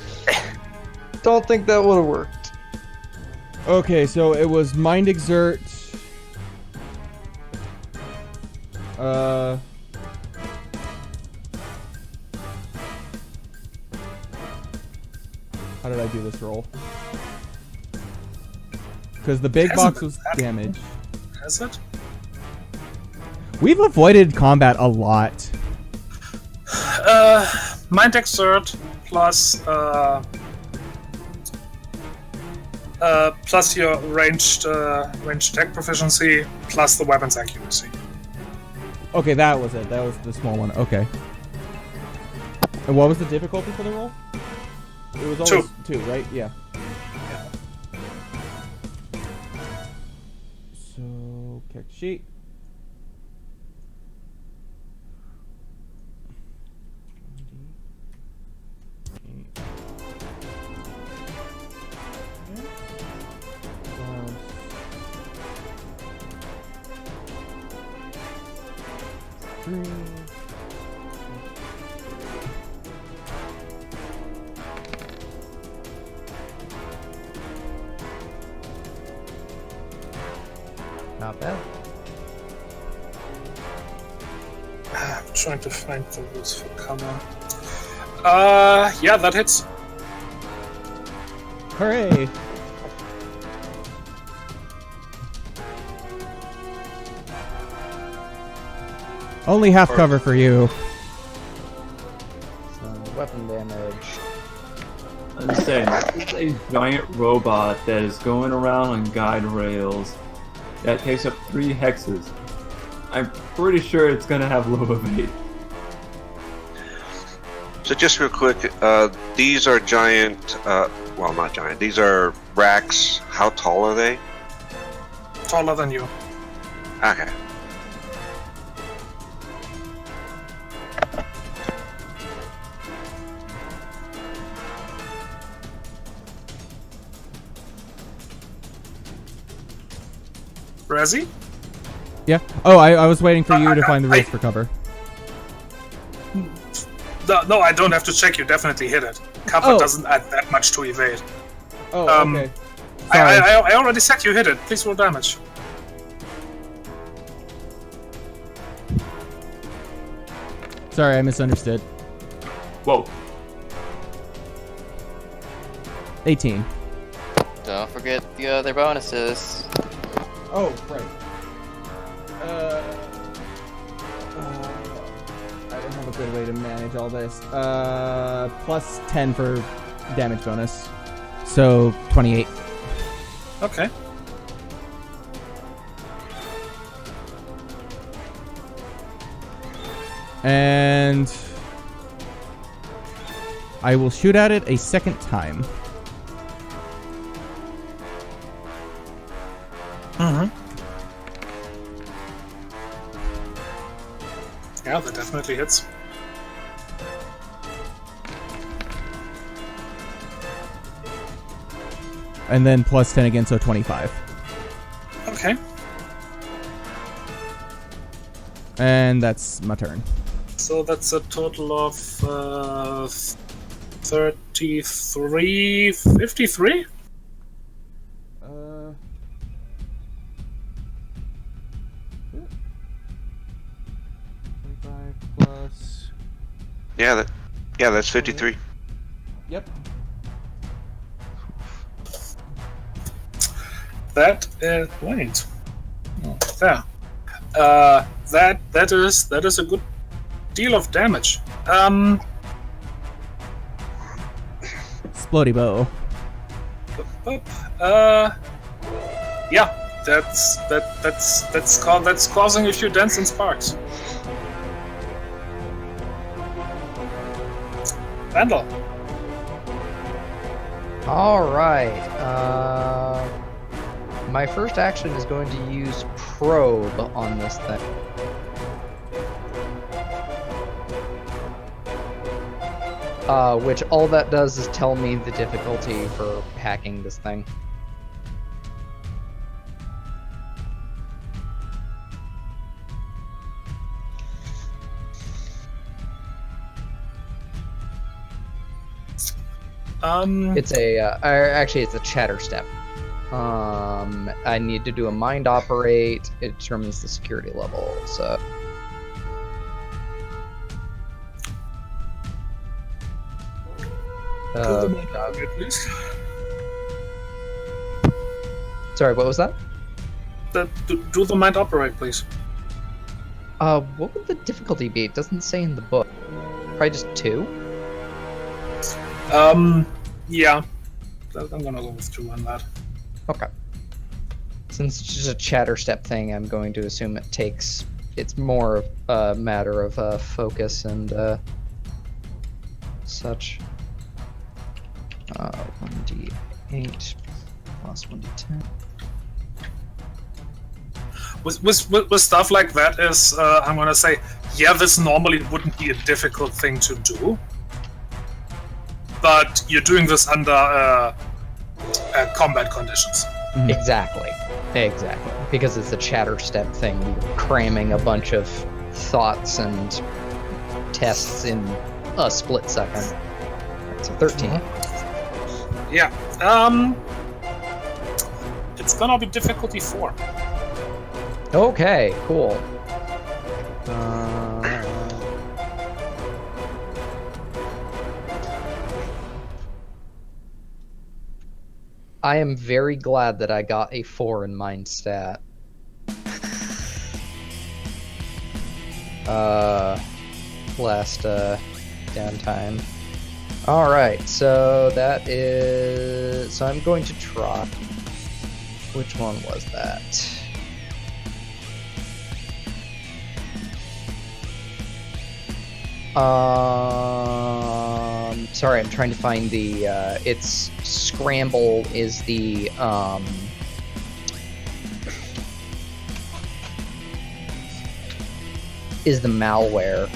Don't think that would have worked. Okay, so it was Mind Exert. How did I do this roll? Because the big box was damage. Has it? We've avoided combat a lot. Mind Exert plus plus your ranged attack proficiency plus the weapon's accuracy. Okay, that was it. That was the small one. Okay. And what was the difficulty for the roll? It was always 2, right? Yeah. So, character sheet. Not bad. I'm trying to find the rules for cover. Yeah, that hits. Hooray! Only half cover for you. So, weapon damage. I'm saying, this is a giant robot that is going around on guide rails that takes up 3 hexes. I'm pretty sure it's gonna have low evade. So just real quick, these are giant, well, not giant, these are racks. How tall are they? Taller than you. Okay. Razzie? Yeah. Oh, I was waiting for you to find the rules I- for cover. No, I don't have to check. You definitely hit it. Cover Oh. doesn't add that much to evade. Oh, okay. Sorry. I already said you hit it. Please roll damage. Sorry, I misunderstood. Whoa. 18. Don't forget the other bonuses. Oh, right. I don't have a good way to manage all this. Plus 10 for damage bonus. So, 28. Okay. And I will shoot at it a second time. Mm-hmm. Yeah, that definitely hits. And then plus 10 again, so 25. Okay. And that's my turn. So that's a total of 33, 53? 25 plus... Yeah, that's 53. Yep. That wait. Oh, there. That is a good deal of damage. Splody bow. Yeah, that's causing a few dents and sparks. Vandal. All right. My first action is going to use probe on this thing. Which all that does is tell me the difficulty for hacking this thing. It's a chatter step. I need to do a mind operate. It determines the security level. So. Please. Sorry, what was that? Do the mind operate, please. What would the difficulty be? It doesn't say in the book. Probably just 2? Yeah. I'm gonna go with 2 on that. Okay. Since it's just a chatter step thing, I'm going to assume it's more a matter of focus and such. 1d8 plus 1d10. With stuff like that is, I'm gonna say, yeah, this normally wouldn't be a difficult thing to do, but you're doing this under combat conditions. Mm-hmm. Exactly. Because it's a chatter step thing, you're cramming a bunch of thoughts and tests in a split second. That's a 13. Yeah. It's gonna be difficulty 4. Okay, cool. I am very glad that I got a 4 in mind stat. Last downtime. All right, so that is. So I'm going to try. Which one was that? Sorry, I'm trying to find the. It's Scramble is the is the malware.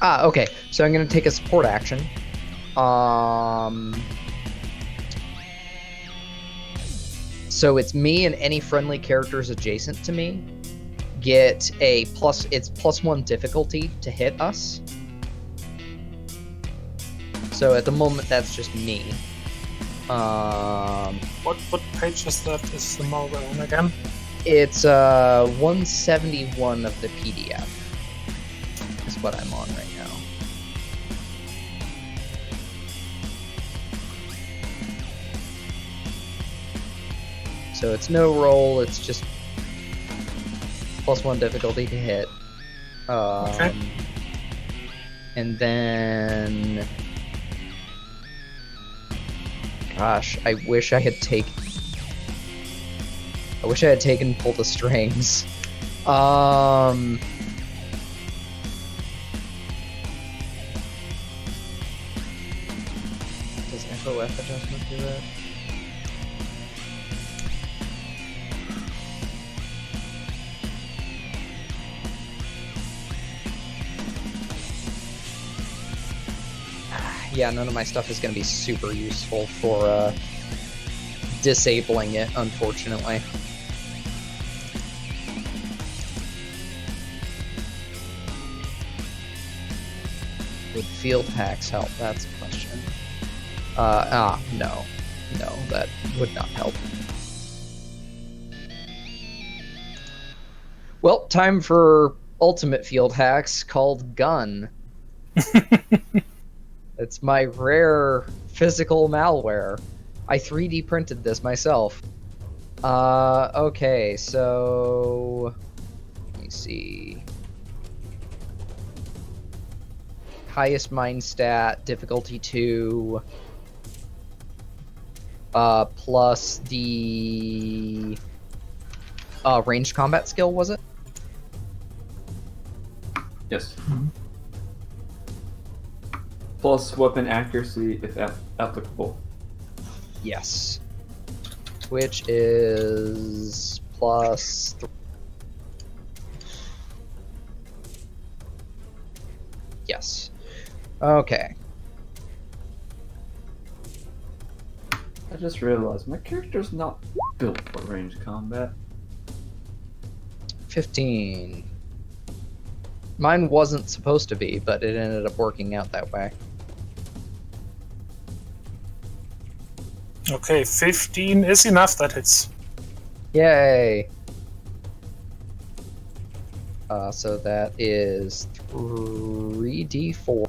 Okay. So I'm gonna take a support action. So it's me and any friendly characters adjacent to me get a plus. It's +1 difficulty to hit us. So at the moment, that's just me. What page is that? Is the malware on again? It's 171 of the PDF. Is what I'm on right now. So it's no roll. It's just +1 difficulty to hit. Okay. And then, gosh, I wish I had taken Pull the Strings. Does FOF adjustment do that? Yeah, none of my stuff is going to be super useful for disabling it, unfortunately. Would field hacks help? That's a question. No. No, that would not help. Well, time for ultimate field hacks called Gun. It's my rare physical malware. I 3D printed this myself. Okay, so let me see. Highest mind stat, difficulty 2. Plus the ranged combat skill, was it? Yes. Plus weapon accuracy if applicable. Yes. Which is plus 3. Yes. Okay. I just realized my character's not built for ranged combat. 15. Mine wasn't supposed to be, but it ended up working out that way. Okay, 15 is enough, that hits. Yay! So that is 3d4.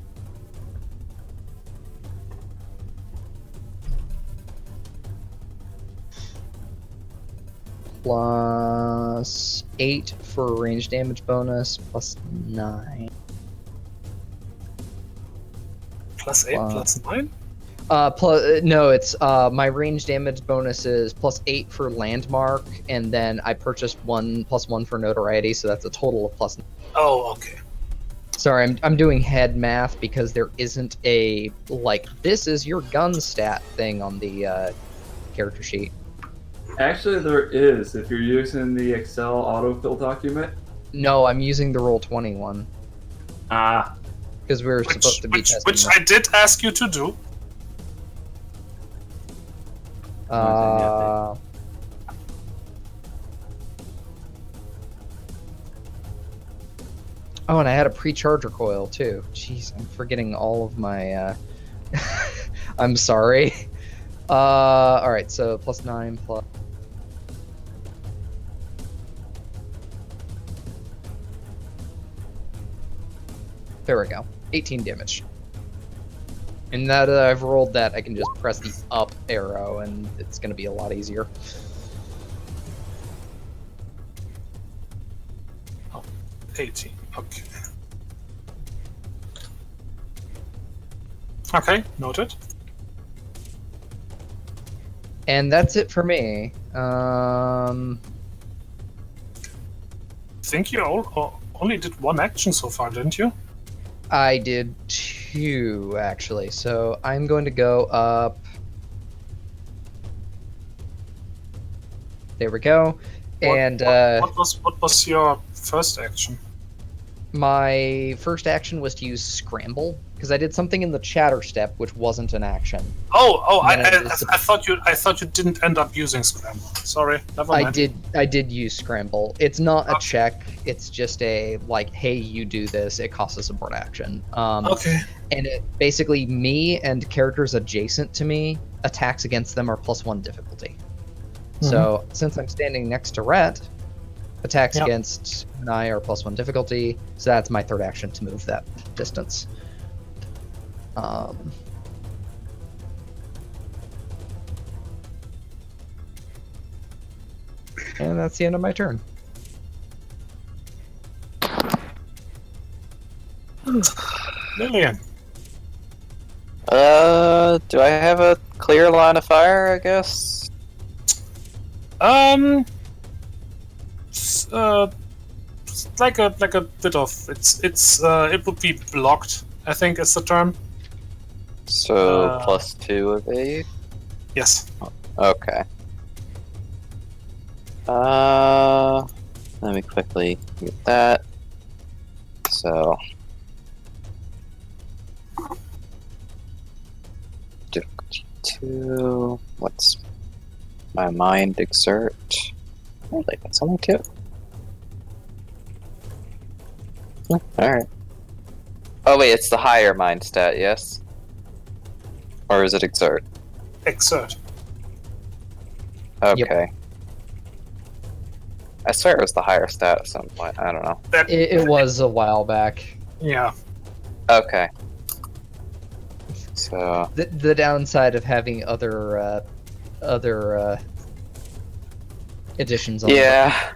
Plus 8 for range damage bonus, plus 9. Plus 8, plus 9? No, it's my range damage bonus is plus 8 for landmark, and then I purchased plus 1 for notoriety, so that's a total of plus 9. Oh, okay. Sorry, I'm doing head math because there isn't a, like, this is your gun stat thing on the character sheet. Actually, there is, if you're using the Excel autofill document. No, I'm using the Roll20 one. Ah. Because we were supposed to be testing Which that. I did ask you to do. Oh, and I had a pre-charger coil too. Jeez, I'm forgetting all of my. I'm sorry. All right, so plus 9 plus. There we go. 18 damage. And now that I've rolled that, I can just press the up arrow, and it's going to be a lot easier. Oh, 18. Okay. Okay, noted. And that's it for me. I think you only did one action so far, didn't you? I did 2 actually, so I'm going to go up. There we go. And What was your first action? my first action was to use scramble because I did something in the chatter step which wasn't an action. I thought you didn't end up using scramble. Sorry, never mind. I did use scramble. It's not a check. It's just a like, hey, you do this. It costs a support action. Okay. And it basically me and characters adjacent to me, attacks against them are +1 difficulty. So since I'm standing next to Rhett, attacks against an I are +1 difficulty. So that's my third action to move that distance. And that's the end of my turn. Lillian. Do I have a clear line of fire, I guess? Like a bit of it would be blocked, I think is the term. So +2 of 8? Yes. Okay. Let me quickly get that. So difficulty 2. What's my mind exert? Really, that's only 2. Alright. Oh wait, it's the higher mind stat, yes? Or is it exert? Exert. Okay. Yep. I swear it was the higher stat at some point. I don't know. It was a while back. Yeah. Okay. So The downside of having other additions on yeah.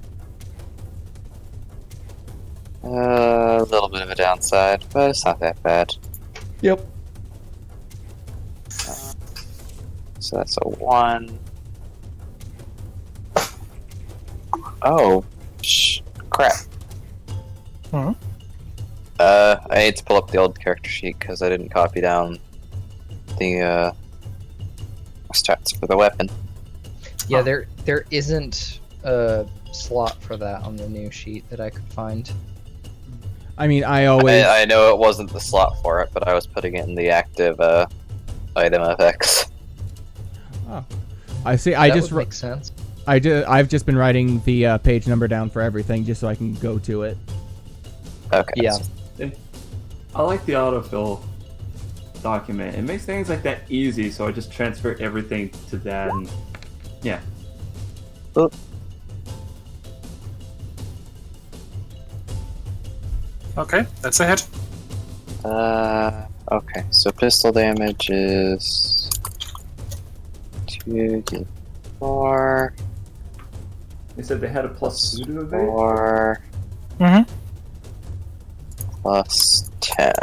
A little bit of a downside, but it's not that bad. Yep. So that's a 1. Oh, crap. Hmm? I need to pull up the old character sheet because I didn't copy down the stats for the weapon. Yeah, there isn't a slot for that on the new sheet that I could find. I mean, I always. I know it wasn't the slot for it, but I was putting it in the active item FX. Oh. I see. That would make sense. I've just been writing the page number down for everything just so I can go to it. Okay. Yeah. I like the autofill document. It makes things like that easy, so I just transfer everything to that, and yeah. Oop. Okay, that's a hit. Okay, so pistol damage is 2d4 They said they had a +2 to evade. 4 Mm-hmm. plus 10.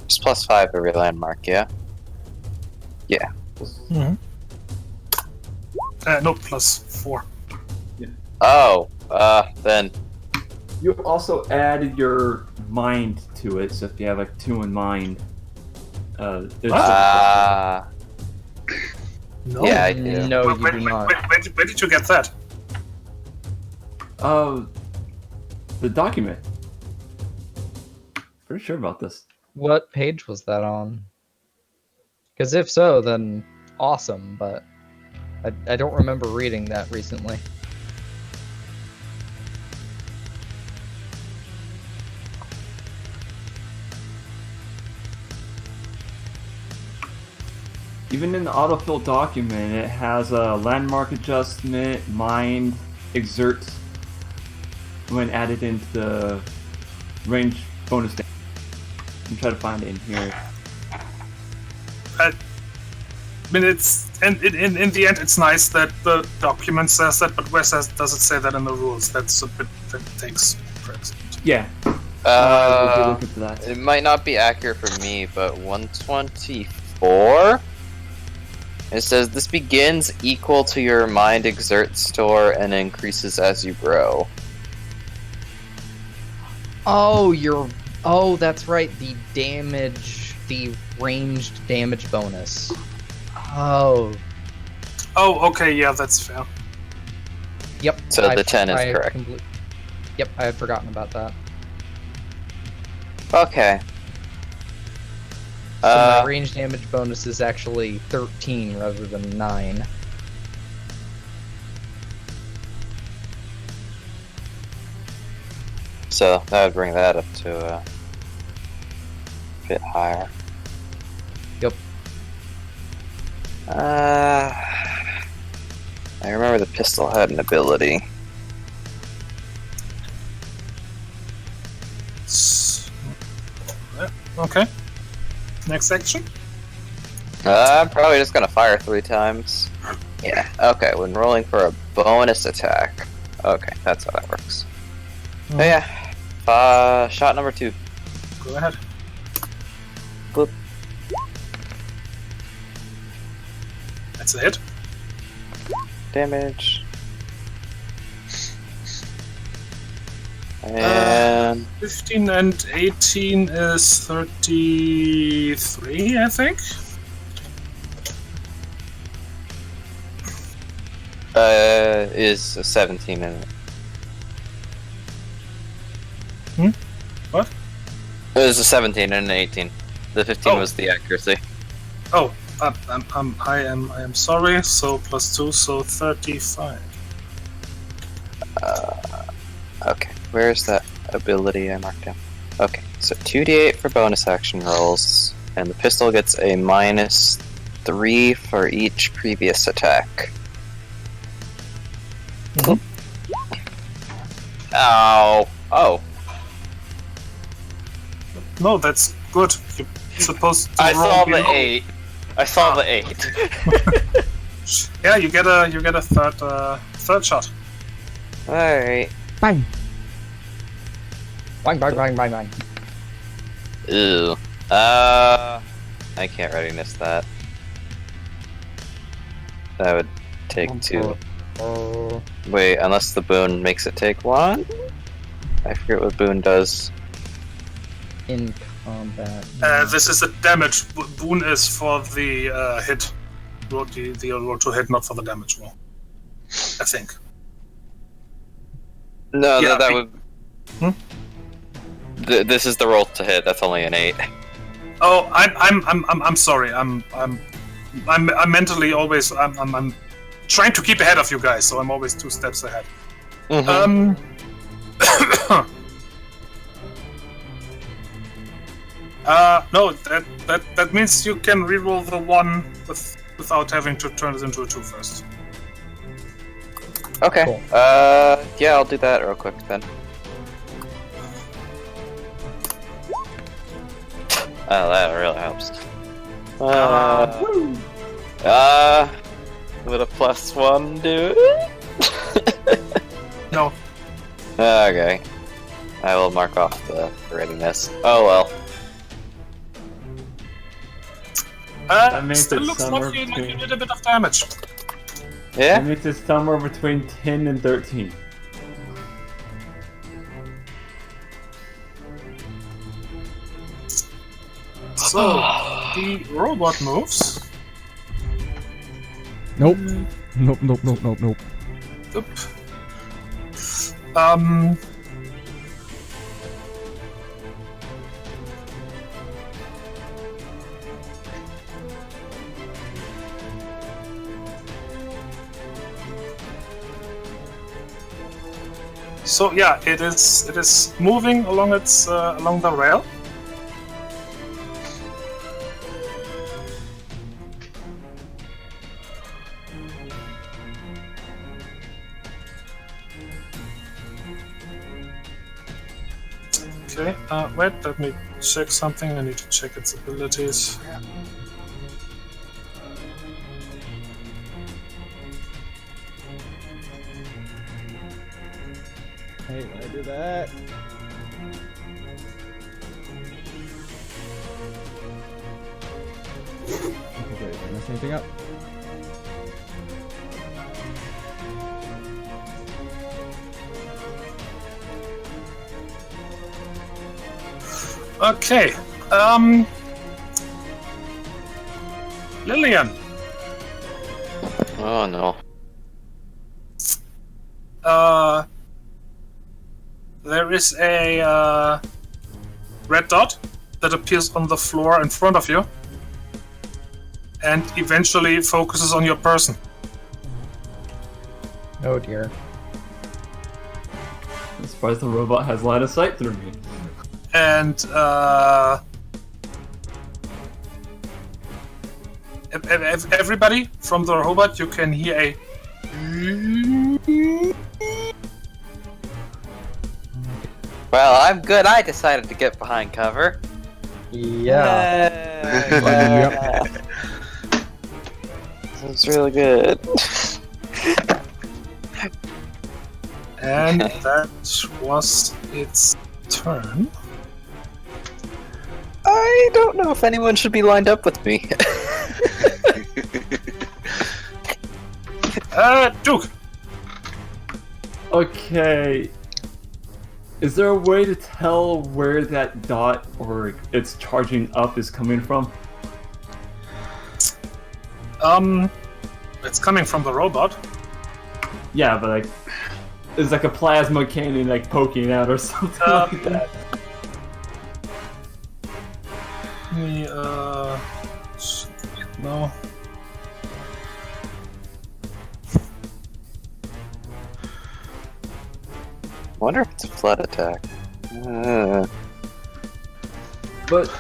Just +5 every landmark, yeah? Yeah. Mm-hmm. No, +4. Oh, then. You also added your mind to it, so if you have like 2 in mind, there's No. Yeah, I do. No, you Where do not. where did you get that? the document. Pretty sure about this. What page was that on? Because if so, then awesome, but I don't remember reading that recently. Even in the autofill document, it has a landmark adjustment, mind, exert, when added into the range bonus damage. I'm trying to find it in here. I mean, it's in the end, it's nice that the document says that, but where does it say that in the rules? That's a bit that takes precedent. Yeah, We'll be looking for that. It might not be accurate for me, but 124? It says this begins equal to your mind exert store and increases as you grow. Oh, that's right. The ranged damage bonus. Oh. Oh, okay, yeah, that's fair. Yep. So the 10 is correct. Yep, I had forgotten about that. Okay. So my range damage bonus is actually 13 rather than 9. So that would bring that up to a bit higher. Yep. I remember the pistol had an ability. Okay. Next section. I'm probably just gonna fire 3 times. Yeah, okay, when rolling for a bonus attack. Okay, that's how that works. Oh yeah. Shot number 2. Go ahead. Boop. That's a hit. Damage. And 15 and 18 is 33, I think. Is a 17 in it. What? It was a 17 and an 18. The 15 was the accuracy. Oh, I am sorry. So +2, so 35. Okay, where's that ability I marked down? Okay, so 2d8 for bonus action rolls, and the pistol gets a -3 for each previous attack. Mhm. Ow! Oh, No, that's good. You're supposed to I roll saw the below. 8. I saw the 8. Yeah, you get a third shot. Alright. Bang. Bang, bang, bang, bang, bang. Ew. I can't readiness that. That would take 2. Wait, unless the boon makes it take 1? I forget what boon does. In combat. This is a damage. Boon is for the hit. Roll the roll to hit, not for the damage roll. I think. No, Yeah, that would. This is the roll to hit. That's only an 8. Oh, I'm sorry. I'm mentally always I'm trying to keep ahead of you guys, so I'm always 2 steps ahead. Mhm. No, that means you can reroll the 1 without having to turn it into a 2 first. Okay. Cool. Yeah, I'll do that real quick then. Oh, that really helps. Would a +1 do it? No. Okay. I will mark off the readiness. Oh well. That makes Still it looks somewhere like you between- did a bit of damage. Yeah? It makes it somewhere between 10 and 13. So, the robot moves. Nope. Nope, nope, nope, nope, nope. Oop. So yeah, it is moving along along the rail. Okay, wait, let me check something. I need to check its abilities. Hey, when I do that. Okay, great. Did I mess anything up? Okay. Lillian. Oh no. There is a red dot that appears on the floor in front of you and eventually focuses on your person. Oh dear. I'm surprised the robot has line of sight through me. And everybody from the robot, you can hear a Well, I'm good. I decided to get behind cover. Yeah. Yeah. That's really good. and that was its turn. I don't know if anyone should be lined up with me. Duke. Okay. Is there a way to tell where that dot or it's charging up is coming from? It's coming from the robot. Yeah, but like, it's like a plasma cannon like poking out or something like that. No. Wonder if it's a flood attack. But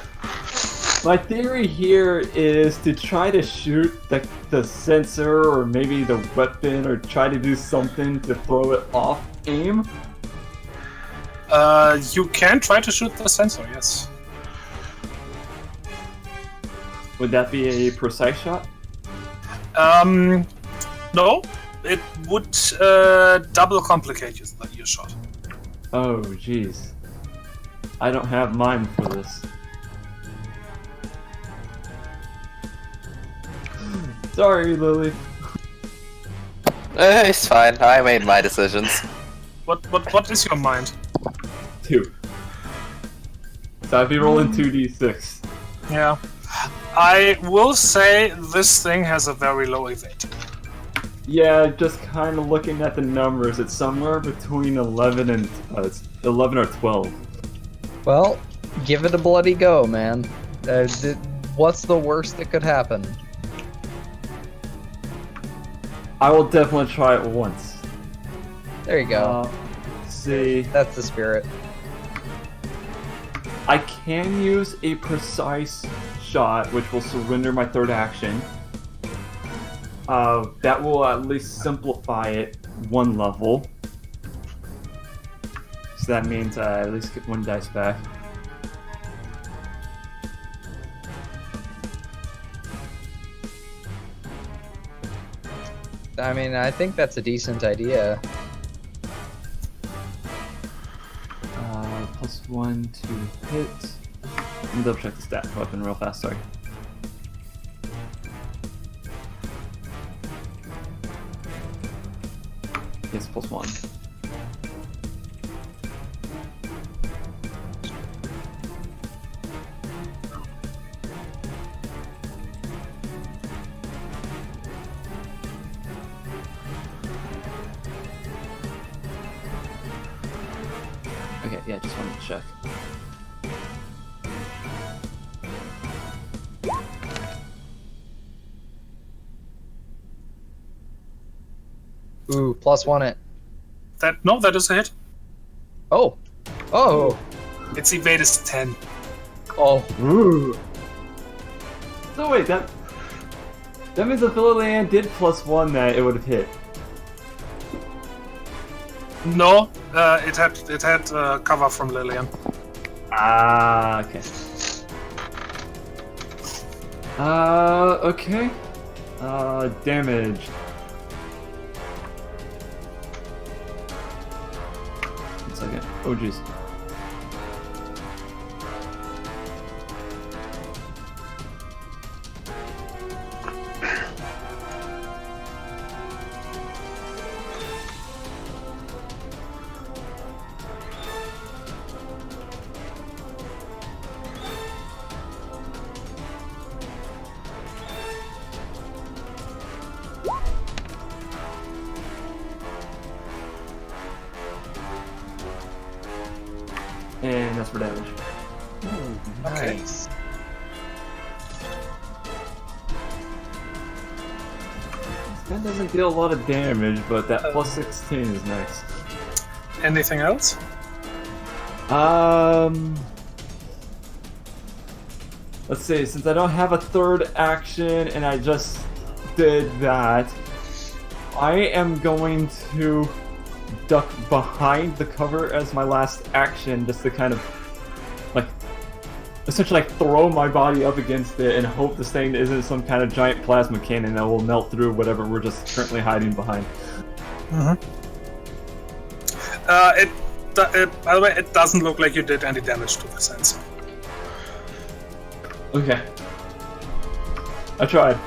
my theory here is to try to shoot the sensor or maybe the weapon or try to do something to throw it off aim. You can try to shoot the sensor, yes. Would that be a precise shot? No. It would double complicate your shot. Oh, jeez. I don't have mine for this. Sorry, Lily. It's fine. I made my decisions. What is your mind? 2. So I'd be rolling 2d6. Yeah. I will say this thing has a very low evade. Yeah, just kind of looking at the numbers, it's somewhere between 11 and it's 11 or 12. Well, give it a bloody go, man. What's the worst that could happen? I will definitely try it once. There you go. Let's see. That's the spirit. I can use a precise shot, which will surrender my third action. That will at least simplify it one level. So that means I at least get 1 dice back. I mean, I think that's a decent idea. +1 to hit. Let me double check the stat weapon real fast, sorry. Yes, +1. Okay, yeah, just wanted to check. Ooh, +1 it. That is a hit. Oh. Oh. Its evade is 10. Oh. Ooh. So wait, that means if Lillian did +1 that it would have hit. No, it had cover from Lillian. Ah, okay. Okay. Damage. One second. Oh, jeez. And that's for damage. Okay. Nice. That doesn't deal a lot of damage, but that plus 16 is nice. Anything else? Let's see, since I don't have a third action and I just did that, I am going to duck behind the cover as my last action just to kind of, like, essentially like throw my body up against it and hope this thing isn't some kind of giant plasma cannon that will melt through whatever we're just currently hiding behind. By the way, it doesn't look like you did any damage to the sensor. Okay. I tried.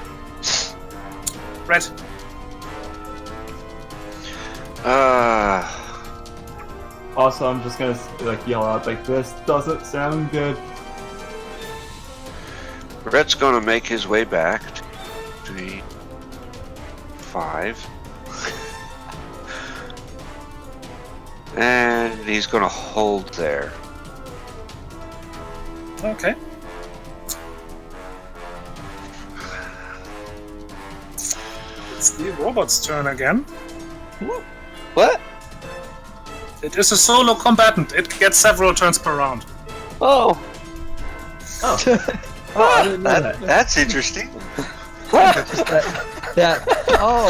Red. Also, I'm just gonna like yell out like, this doesn't sound good. Red's gonna make his way back. 3, 5. And he's gonna hold there. Okay. It's the robot's turn again. What? It is a solo combatant. It gets several turns per round. Oh. I didn't know that. That's interesting. That. Oh.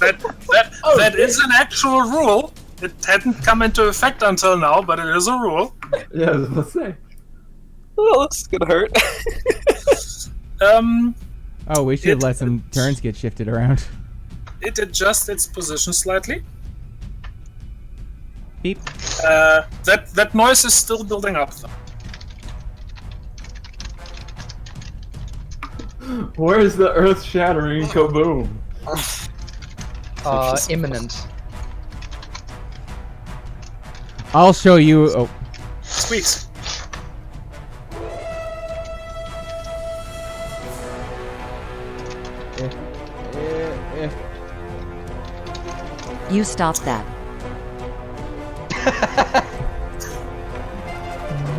That is an actual rule. It hadn't come into effect until now, but it is a rule. Yeah, I was gonna say. Oh, this is gonna hurt. Oh, we should let some turns get shifted around. It adjusts its position slightly. Beep. That noise is still building up, though. Where's the earth-shattering kaboom? Imminent. I'll show you. Oh, Squeaks. You stop that.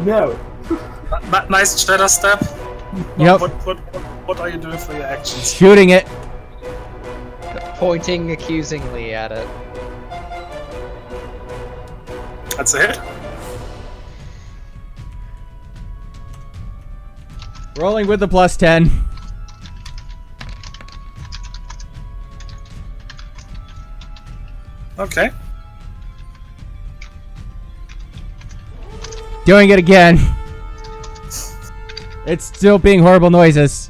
No. Nice shadow step. Yep. What are you doing for your actions? Shooting it. Pointing accusingly at it. That's a hit. Rolling with the plus 10. Okay. Doing it again. It's still being horrible noises.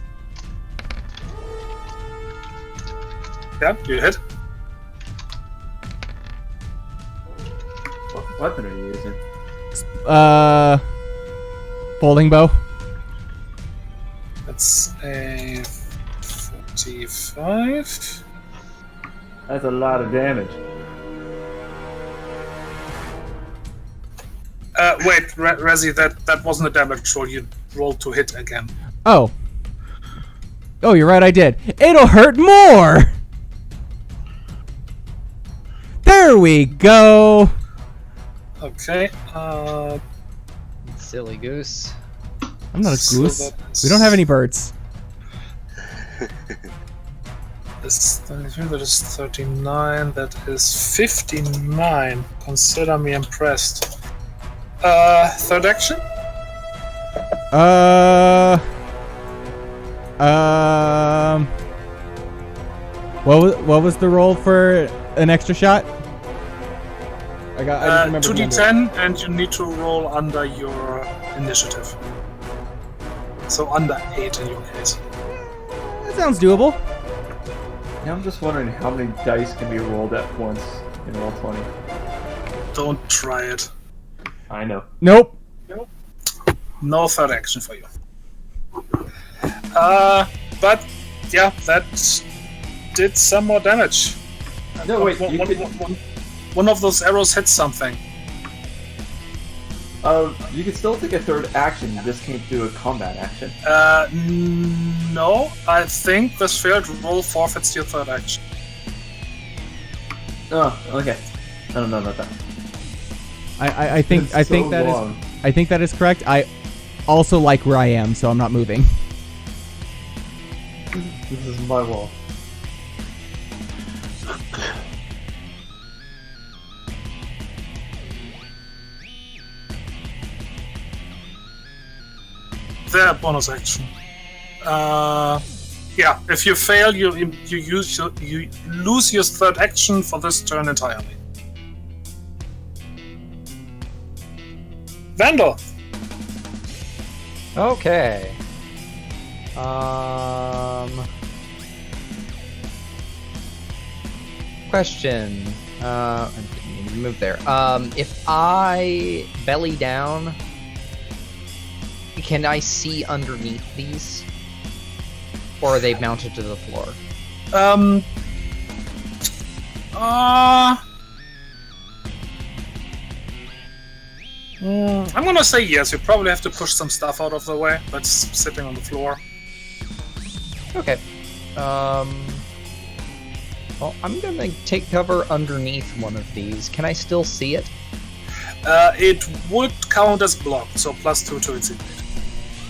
Yeah, you hit. What weapon are you using? Folding bow. That's a 45. That's a lot of damage. Wait, Rezi, that wasn't a damage roll. You rolled to hit again. Oh. Oh, you're right, I did. It'll hurt more! There we go! Okay. Silly goose. I'm not a So goose. that's- We don't have any birds. This 33, that is 39, that is 59. Consider me impressed. Third action? What was the roll for an extra shot? I just remembered the number. 2d10, and you need to roll under your initiative. So under 8 in your case. That sounds doable. Now I'm just wondering how many dice can be rolled at once in Roll20. Don't try it. I know. Nope. No third action for you. But yeah, that did some more damage. No, wait, you could... One of those arrows hit something. You can still take a third action, you just can't do a combat action. No, I think this failed roll forfeits your third action. Oh, okay. I don't know about that. I think It's so that long. is I think that is correct. I also like where I am, so I'm not moving. This is my wall. Their bonus action. Yeah, if you fail, you lose your third action for this turn entirely. Vandal. Okay. Question. I didn't mean to move there. If I belly down, can I see underneath these? Or are they mounted to the floor? I'm gonna say yes. You probably have to push some stuff out of the way that's sitting on the floor. Okay. Well, I'm gonna take cover underneath one of these. Can I still see it? It would count as blocked, so +2 to its intimidate.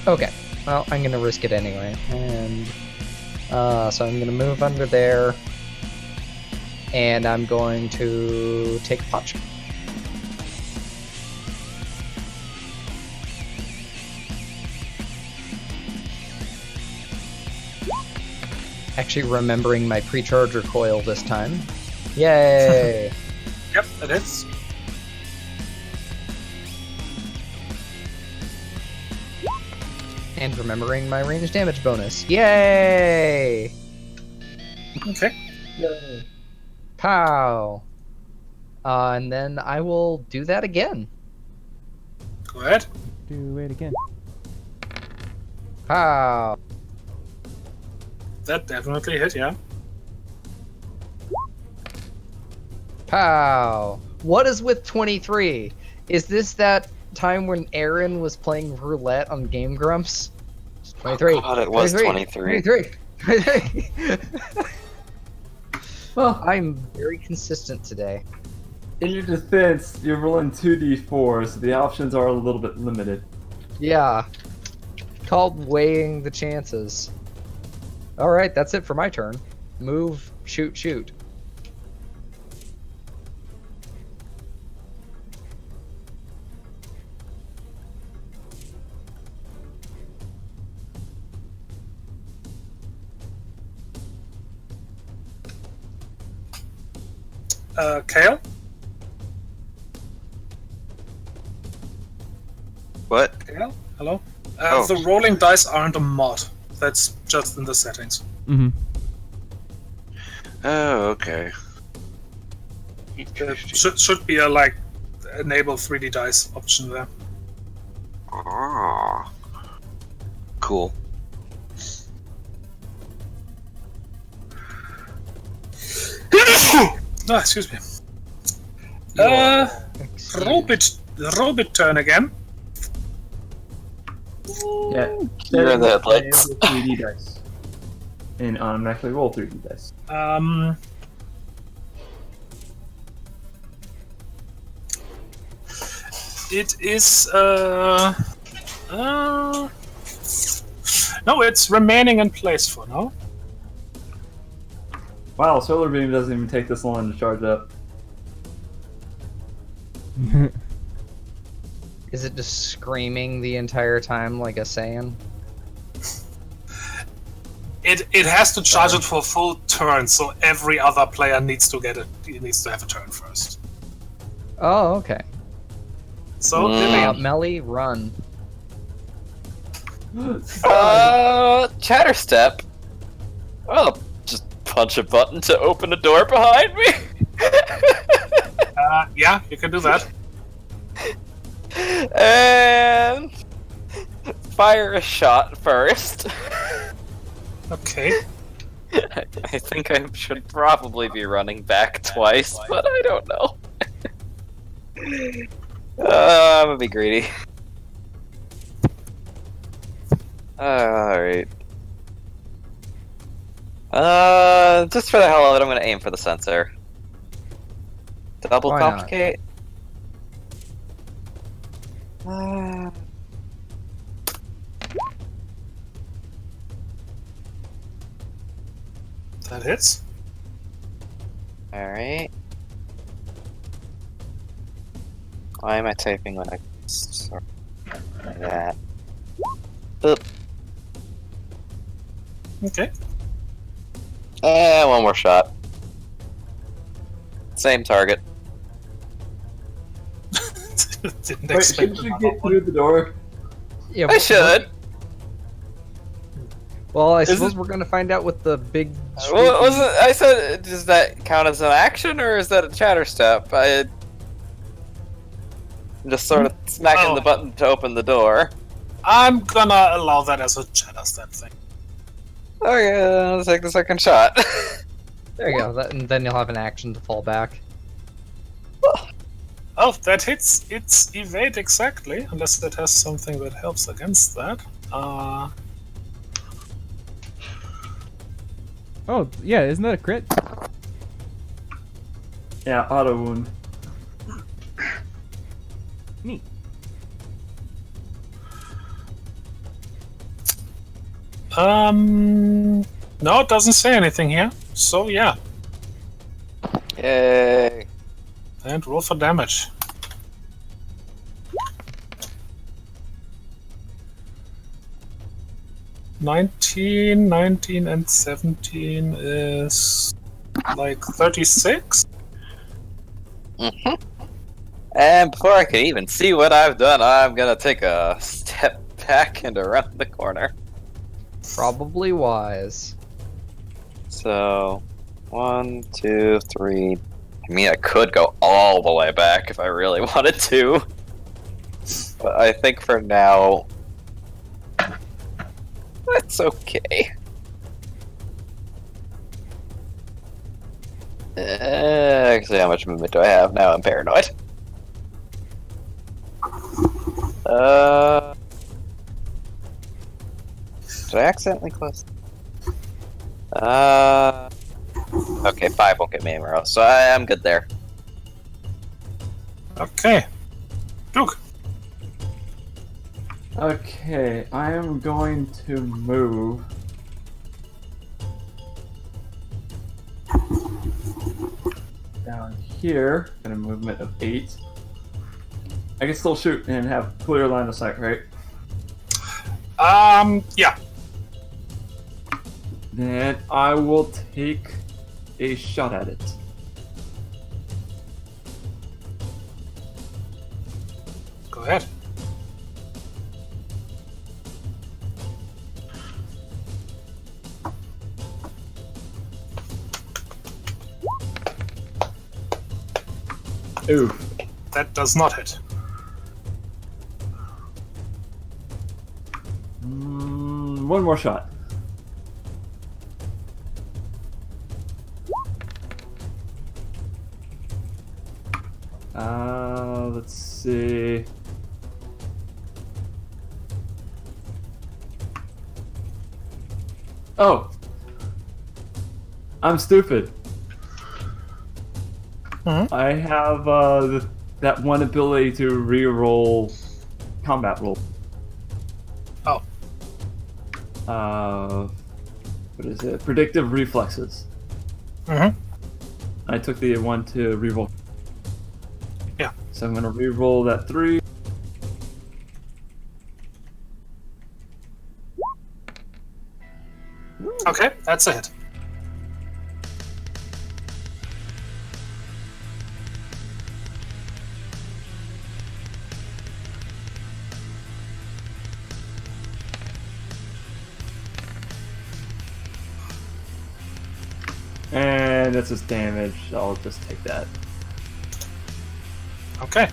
Okay. Well, I'm gonna risk it anyway. And so I'm gonna move under there. And I'm going to take a pot shot. Actually remembering my pre-charger coil this time. Yay! Yep, it is. And remembering my range damage bonus. Yay! Okay. Yay. Pow! And then I will do that again. Go ahead. Do it again. Pow! That definitely hit, yeah. Pow! What is with 23? Is this that time when Aaron was playing roulette on Game Grumps? It's 23. Oh God, it was 23. 23. Well, I'm very consistent today. in your defense, you're rolling 2d4, so the options are a little bit limited. Yeah. Called weighing the chances. Alright, that's it for my turn. Move, shoot, shoot. Kale? What? Kale? Hello? Oh. The rolling dice aren't a mod. That's just in the settings. Mm-hmm. Oh, okay. Should be a, enable 3D dice option there. Ah. Cool. No, excuse me. Robit turn again. Yeah. You're in the headlights. 3d dice. And automatically roll 3d dice. It is no, it's remaining in place for now. Wow, Solar Beam doesn't even take this long to charge up. Is it just screaming the entire time like a Saiyan? It has to charge it for a full turn, so every other player needs to get it. He needs to have a turn first. Oh, okay. So Melly, run. Chatter step. Oh, just punch a button to open a door behind me. Yeah, you can do that. And fire a shot first. Okay. I think I should probably be running back twice, but I don't know. I'm gonna be greedy. Alright. Just for the hell of it, I'm gonna aim for the sensor. Double Why not? complicate? That hits. Alright. Why am I typing when I start like that? Oop. Okay. One more shot. Same target. Didn't Wait, expect shouldn't you another get one. through the door? Yeah, I should. Well, I Is suppose it- we're gonna find out with the big. What was it? I said, does that count as an action or is that a chatter step? I'm just sort of smacking the button to open the door. I'm gonna allow that as a chatter step thing. Okay, I'll take the second shot. There you go. And then you'll have an action to fall back. Oh, that hits its evade exactly, unless it has something that helps against that. Oh, yeah, isn't that a crit? Yeah, auto wound. Neat. No, it doesn't say anything here. So yeah, Yay. and roll for damage. $19, 19, and 17 is like 36. And before I can even see what I've done, I'm gonna take a step back and around the corner. Probably wise. So, 1, 2, 3. I mean, I could go all the way back if I really wanted to. But I think for now, that's okay. Actually, how much movement do I have now? I'm paranoid. Did I accidentally close? Okay, 5 won't get me anywhere else, so I'm good there. Okay. Duke. Okay, I am going to move. Down here, and a movement of 8. I can still shoot and have clear line of sight, right? Yeah. Then I will take a shot at it. Go ahead. Oof. That does not hit. One more shot. Let's see. Oh, I'm stupid. I have that one ability to re-roll combat roll. Oh. What is it? Predictive reflexes. Mm-hmm. I took the one to re-roll. Yeah. So I'm gonna re-roll that 3. Okay, that's a hit. And that's just damage. I'll just take that. Okay.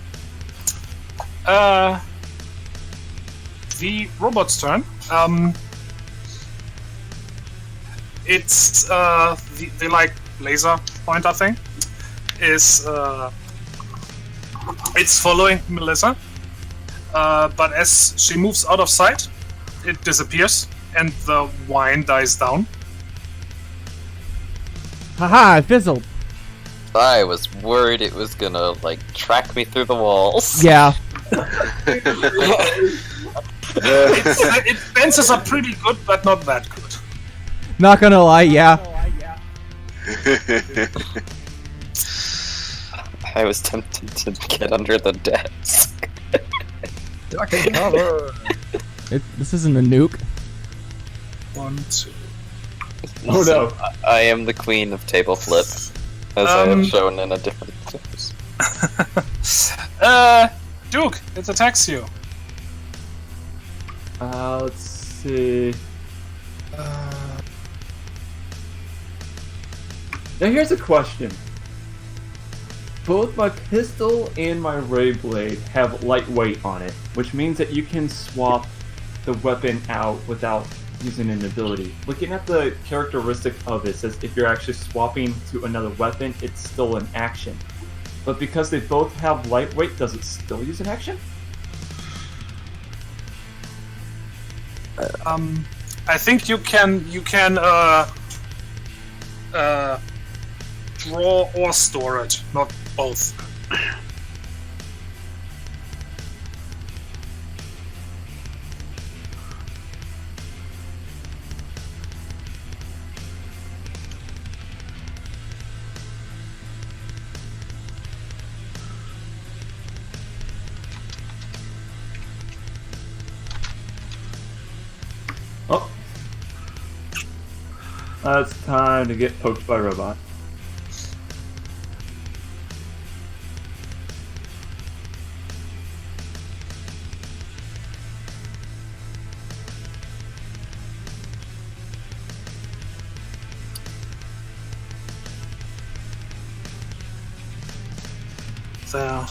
The robot's turn. It's the like laser pointer thing is it's following Melissa, but as she moves out of sight, it disappears and the wine dies down. Haha, it fizzled. I was worried it was gonna, like, track me through the walls. Yeah. Its fences are pretty good, but not that good. Not gonna lie, yeah. I was tempted to get under the desk. Duck and cover. This isn't a nuke. 1, 2. Oh no. I am the queen of table flip, as I have shown in a different clips. Duke, it attacks you. Let's see. Now here's a question. Both my pistol and my ray blade have lightweight on it, which means that you can swap the weapon out without using an ability. Looking at the characteristic of it, says if you're actually swapping to another weapon, it's still an action. But because they both have lightweight, does it still use an action? I think you can draw or store it, not both. Oh. It's time to get poked by a robot. There.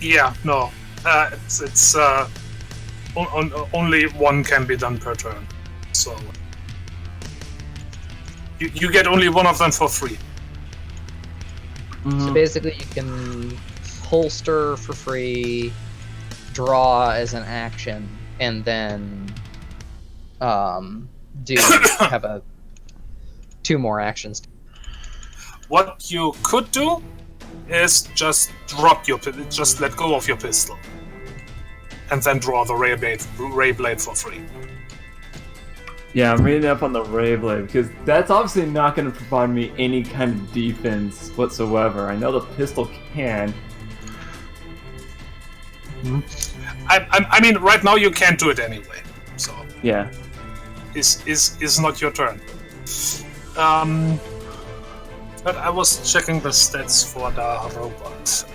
Yeah, no. It's only one can be done per turn. So you get only one of them for free. So basically, you can holster for free, draw as an action, and then have 2 more actions. What you could do is just just let go of your pistol, and then draw the ray blade for free. Yeah, I'm reading up on the ray blade because that's obviously not going to provide me any kind of defense whatsoever. I know the pistol can. I mean, right now you can't do it anyway. So Yeah. is not your turn. But I was checking the stats for the robot.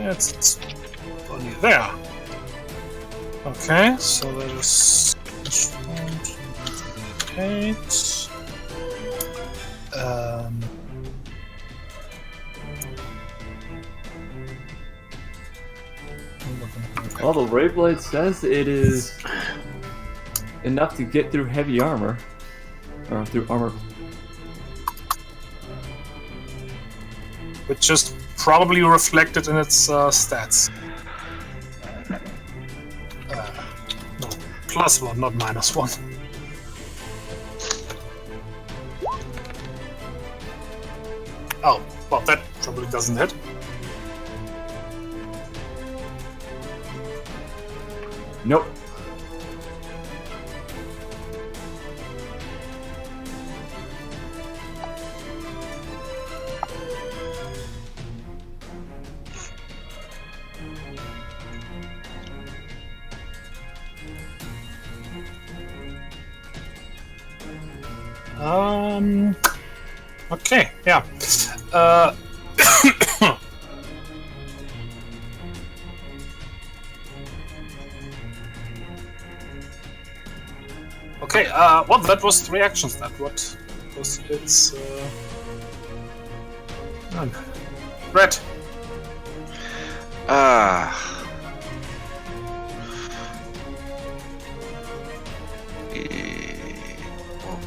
It's only there. Okay, so that is 8. Well, the ray blade says it is enough to get through heavy armor, or through armor. Which is probably reflected in its stats. No, +1, not -1. Oh, well, that probably doesn't hit. Nope. Okay, yeah. Okay, well, that was 3 actions. That what was its Red.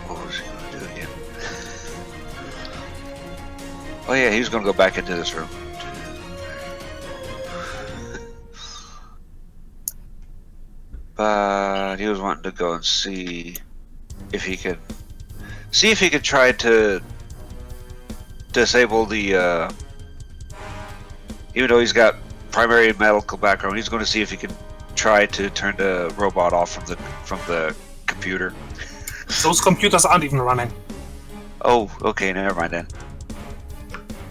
What was he gonna do? Oh yeah, he was gonna go back into this room. But he was wanting to go and see if he could try to disable the even though he's got primary medical background, he's going to see if he can try to turn the robot off from the computer. Those computers aren't even running. Oh, okay, never mind then.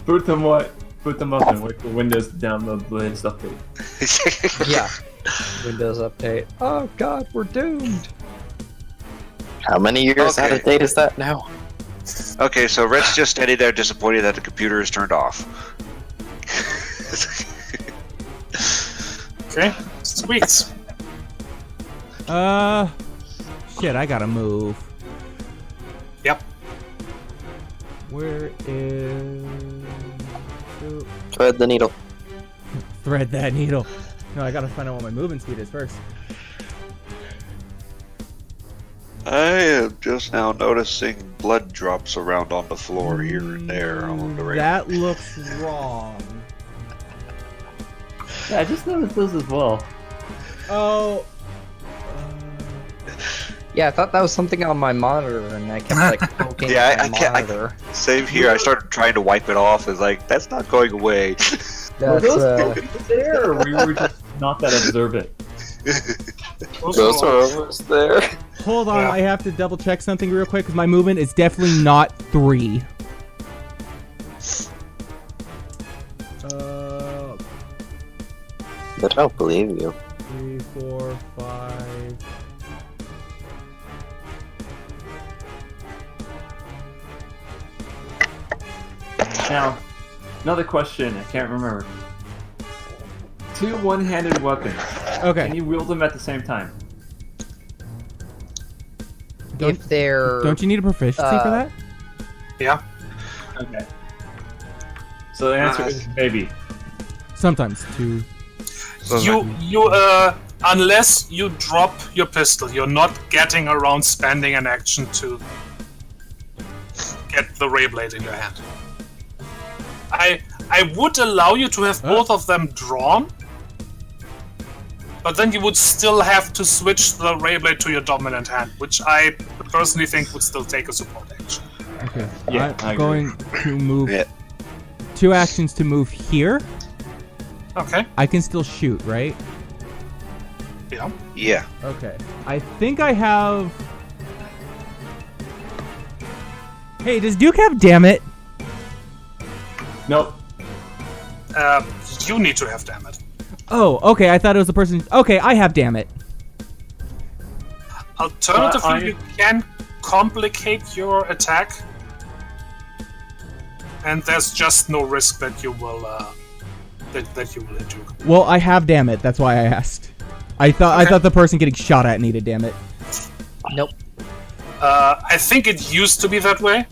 Boot them what? Boot them up and wait for Windows to download the latest update. Yeah. Windows update. Oh god, we're doomed. How many years out of date is that now? Okay, so Rhett's just standing there disappointed that the computer is turned off. Okay, sweet. Shit, I gotta move. Yep. Where is... Thread the needle. Thread that needle. No, I gotta find out what my movement speed is first. I am just now noticing blood drops around on the floor here and there along the rail. That looks wrong. Yeah, I just noticed those as well. Oh. Yeah, I thought that was something on my monitor, and I kept like poking Yeah, my I can't. monitor. Same here. I started trying to wipe it off. It's like that's not going away. Were That's those there, or we were just not that observant? Those are over there. Hold on, Yeah. I have to double check something real quick because my movement is definitely not 3. I don't believe you. 3, 4, 5. Now, another question. I can't remember. 2 one-handed weapons. Okay. Can you wield them at the same time? if they're Don't you need a proficiency for that? Yeah. Okay. So the answer is maybe. Sometimes 2. Unless you drop your pistol, you're not getting around spending an action to get the ray blade in your hand. I would allow you to have both of them drawn, but then you would still have to switch the ray blade to your dominant hand, which I personally think would still take a support action. Okay. Yeah, I I'm agree. going to move Yeah. 2 actions to move here. Okay. I can still shoot, right? Yeah. Yeah. Okay. I think I have... Hey, does Duke have damn it? Nope. You need to have damn it. Oh, okay. I thought it was the person... Okay, I have damn it. Alternatively, you can complicate your attack, and there's just no risk that you will that you will injure. Well, I have damn it. That's why I asked. I thought the person getting shot at needed damn it. nope. I think it used to be that way,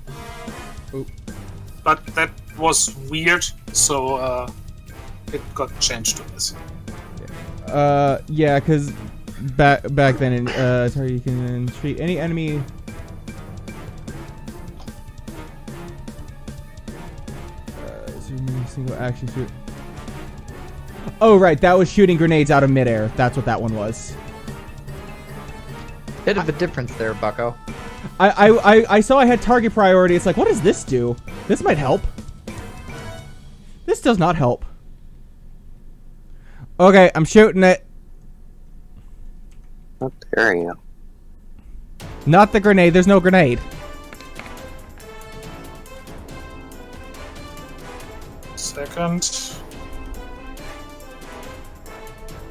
Oop. but that was weird, so it got changed to this. Yeah, because back then, sorry, you can treat any enemy. Single action shoot. Oh right, that was shooting grenades out of midair. That's what that one was. Bit of a difference there, Bucko. I saw I had target priority. It's like, what does this do? This might help. This does not help. Okay, I'm shooting it. How dare you? Not the grenade. There's no grenade. Second.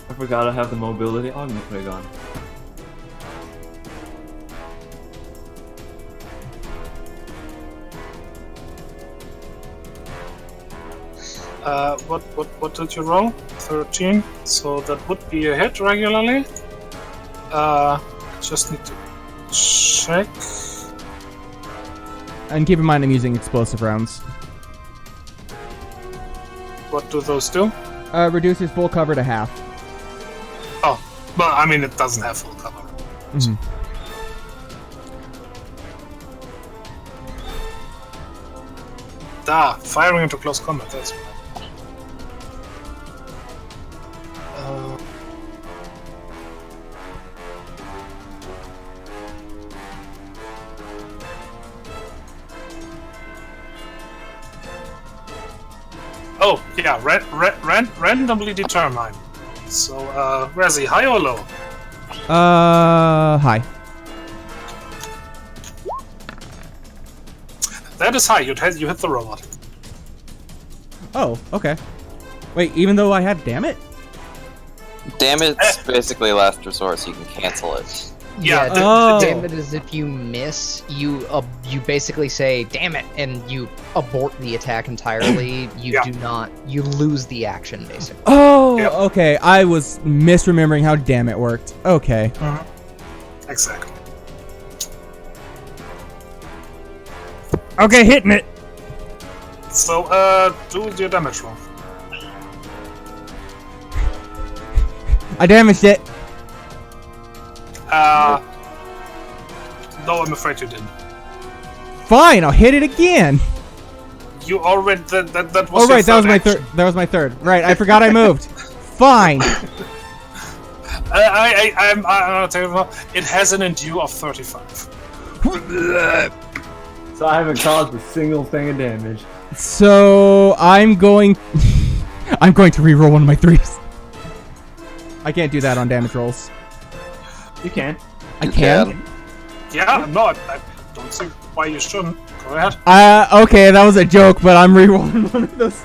I forgot I have the mobility augment rig on. What did you roll? 13. So that would be a hit regularly. Just need to check. And keep in mind, I'm using explosive rounds. What do those do? Reduces full cover to half. Oh, well, I mean, it doesn't have full cover. Mm-hmm. Firing into close combat, that's right. Oh, yeah, randomly determine. So, Razzie, high or low? Hi. That is high, you hit the robot. Oh, okay. Wait, even though I had damn it? Damage's basically last resort, so you can cancel it. Yeah, Oh. damn it is if you miss, you basically say damn it, and you abort the attack entirely. You Yeah. do not, you lose the action basically. Oh, Yep. okay. I was misremembering how damn it worked. Okay. Exactly. Okay, hitting it. So, do your damage roll. I damaged it. No, I'm afraid you didn't. Fine, I'll hit it again. You already that was. Oh your right, that was my action. third. That was my third. Right, I forgot I moved. Fine. I'm telling you, it has an endure of 35. So I haven't caused a single thing of damage. So I'm going. I'm going to reroll one of my 3s. I can't do that on damage rolls. You can. I can. Yeah, no, I don't see why you shouldn't. Go ahead. Okay, that was a joke, but I'm rerolling one of those.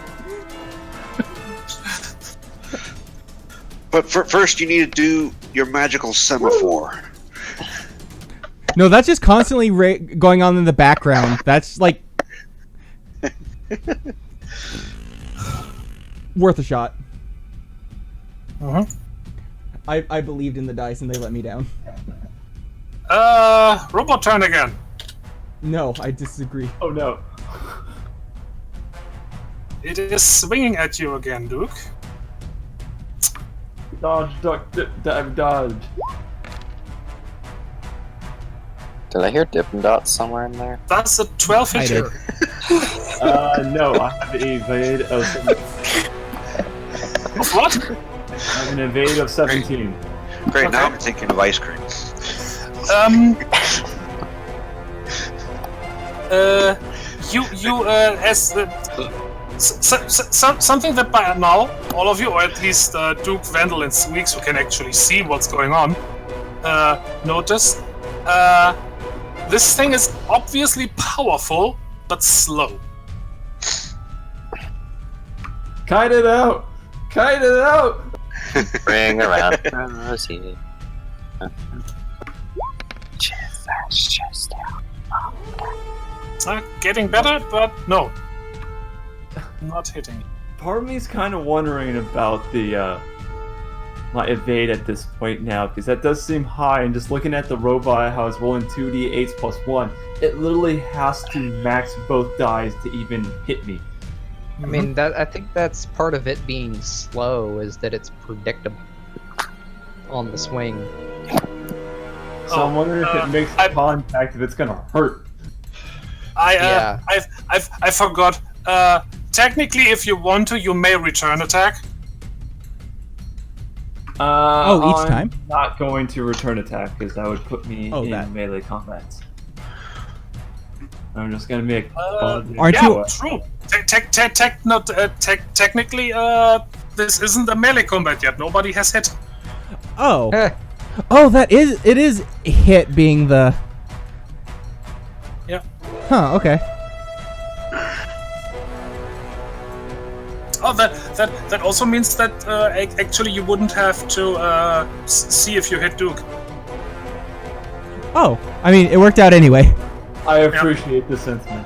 But first, you need to do your magical semaphore. No, that's just constantly going on in the background. That's like worth a shot. I believed in the dice and they let me down. Robot turn again. No, I disagree. Oh no. It is swinging at you again, Duke. Dodge, duck, dive, dodge. Did I hear Dippin' Dots somewhere in there? That's a 12 I hit did. you. No, I have an evade of 17. Of what? I have an evade of 17. Great, now Okay. I'm thinking of ice cream. Something that by now, all of you, or at least Duke, Vandal, and Squeaks, who can actually see what's going on, notice, this thing is obviously powerful, but slow. Kite it out! Kite it out! Bring around Rosie. Just Getting better, but no. Not hitting. Part of me is kind of wondering about the my evade at this point now, because that does seem high, and just looking at the robot, how it's rolling 2d8s plus 1, it literally has to max both dies to even hit me. I mean, I think that's part of it being slow, is that it's predictable on the swing. So I'm wondering if it makes contact, if it's gonna hurt. Yeah. I forgot. Technically, if you want to, you may return attack. Each I'm time? not going to return attack, because that would put me in that. melee combat. I'm just gonna make. Aren't Yeah, you- true. Technically, this isn't a melee combat yet. Nobody has hit. Oh. Oh, it is hit being the. Yeah. Huh. Okay. Oh, that also means that actually you wouldn't have to see if you hit Duke. Oh, I mean, it worked out anyway. I appreciate the sentiment.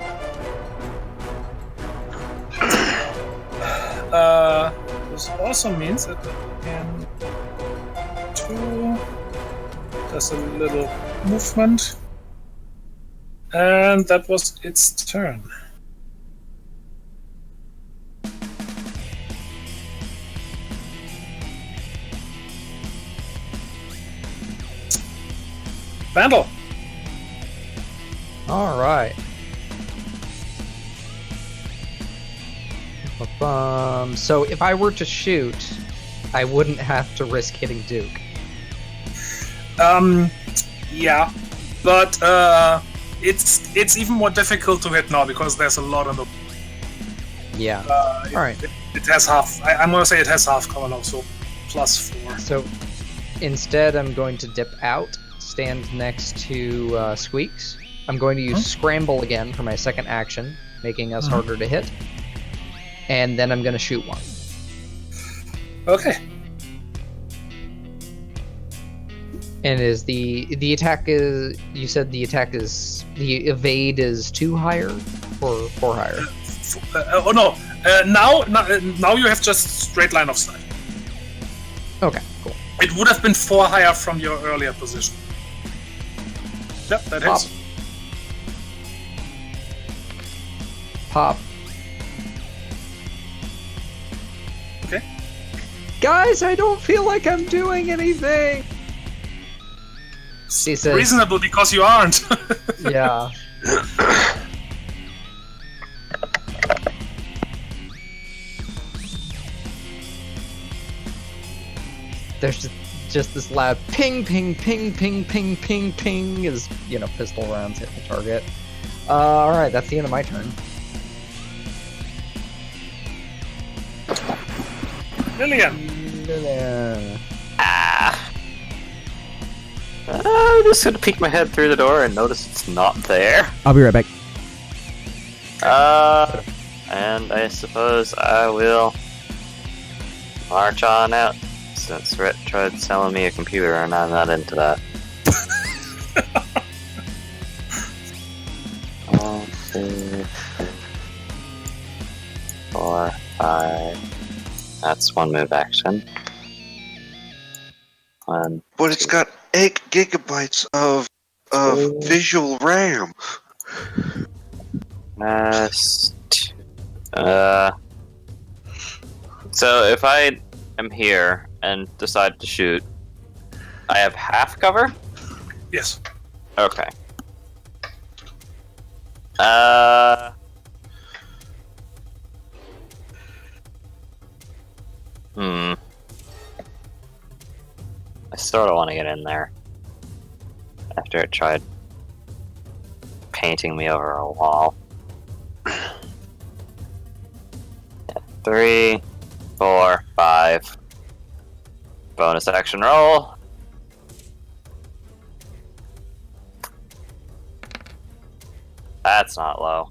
This also means that in 2, there's a little movement, and that was its turn. Vandal. All right. So if I were to shoot, I wouldn't have to risk hitting Duke. Yeah, but it's even more difficult to hit now because there's a lot on the. Yeah. All right. It has half. I'm gonna say it has half cover now, so +4. So instead, I'm going to dip out, stand next to Squeaks. I'm going to use Scramble again for my second action, making us harder to hit. And then I'm going to shoot one. Okay. And is the attack is, you said the attack is, the evade is 2 higher or 4 higher? Oh no! Now you have just straight line of sight. Okay, cool. It would have been 4 higher from your earlier position. Yep, that hits. Pop. Okay. Guys, I don't feel like I'm doing anything. He says, reasonable because you aren't. yeah. There's just this loud ping, ping, ping, ping, ping, ping, ping as, you know, pistol rounds hit the target. Alright, that's the end of my turn. Lillian. I'm just gonna peek my head through the door and notice it's not there. I'll be right back. And I suppose I will march on out. Since Rhett tried selling me a computer and I'm not into that. 1, 2, 3, 4, 5. That's 1 move action. 1. But it's got 8 gigabytes of visual RAM. So if I am here and decide to shoot, I have half cover? Yes. Okay. I sort of want to get in there. After it tried painting me over a wall. 3, 4, 5. Bonus action roll. That's not low.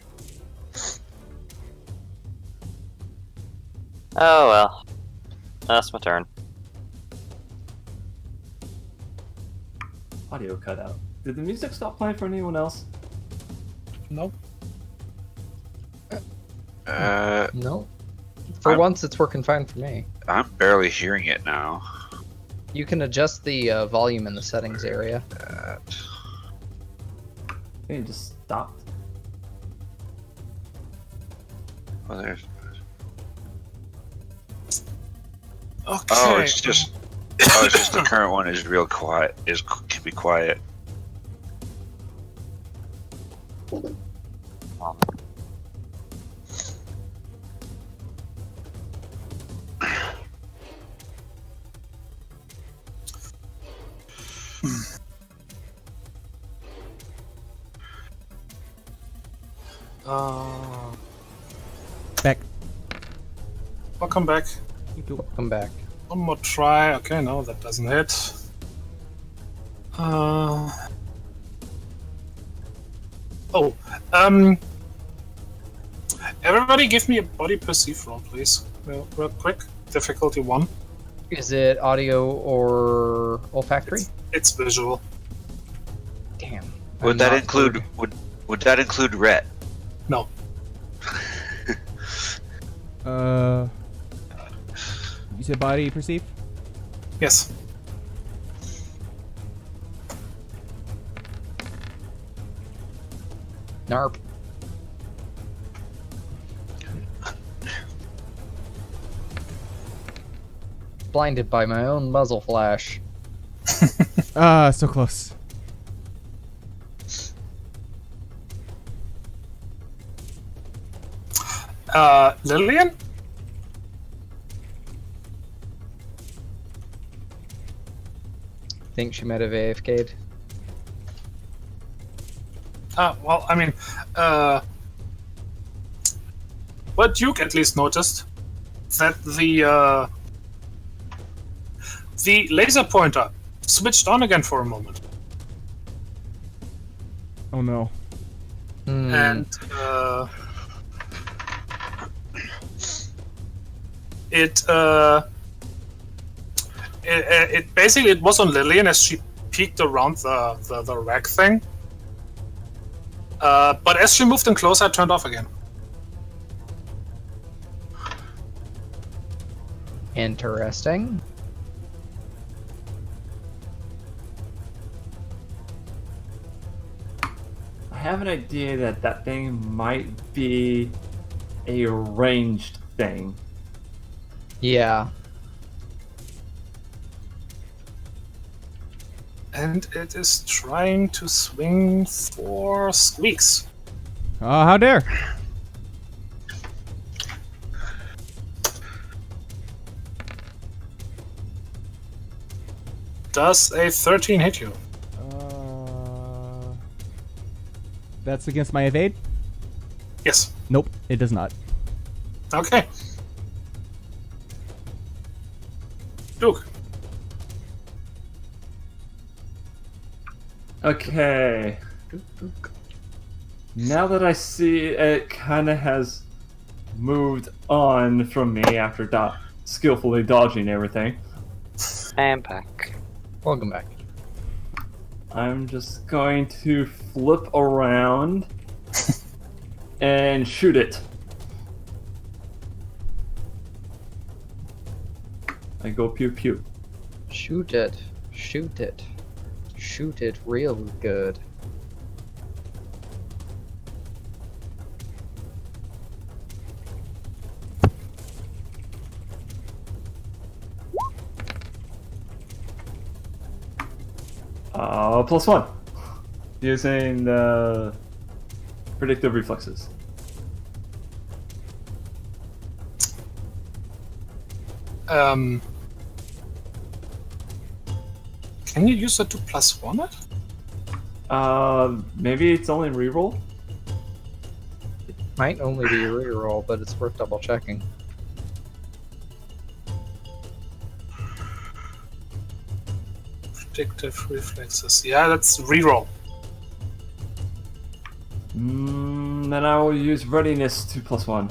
Oh well. That's my turn. Audio cut out. Did the music stop playing for anyone else? No. No. For once, it's working fine for me. I'm barely hearing it now. You can adjust the volume in the settings area. It just stopped. Well, there's. Okay. Oh, it's just. Oh, it's just the current one is real quiet. Can be quiet. Back. Welcome back. Come back. One more try. Okay, no, that doesn't hit. Everybody give me a body perceive roll, please. Real quick. Difficulty 1. Is it audio or olfactory? It's visual. Damn. Would that include would that include Rhett? No. You said body perceive? Yes. Narp. Blinded by my own muzzle flash. So close. Lillian? think she might have AFK'd. Well, I mean, what Duke at least noticed that the laser pointer switched on again for a moment, Oh no. and it basically it was on Lillian as she peeked around the rack thing. But as she moved in closer, it turned off again. Interesting. I have an idea that that thing might be a ranged thing. Yeah. And it is trying to swing for Squeaks. How dare! Does a 13 hit you? That's against my evade? Yes. Nope, it does not. Okay. Duke. Okay. Now that I see it kind of has moved on from me after skillfully dodging everything, And back. Welcome back. I'm just going to flip around and shoot it. I go pew pew. Shoot it. Shoot it. Shoot it real good. +1. Using the predictive reflexes. Can you use the 2+1 it? Maybe it's only reroll? Might only be a reroll, but it's worth double checking. Predictive reflexes. Yeah, that's reroll. Then I will use readiness 2+1.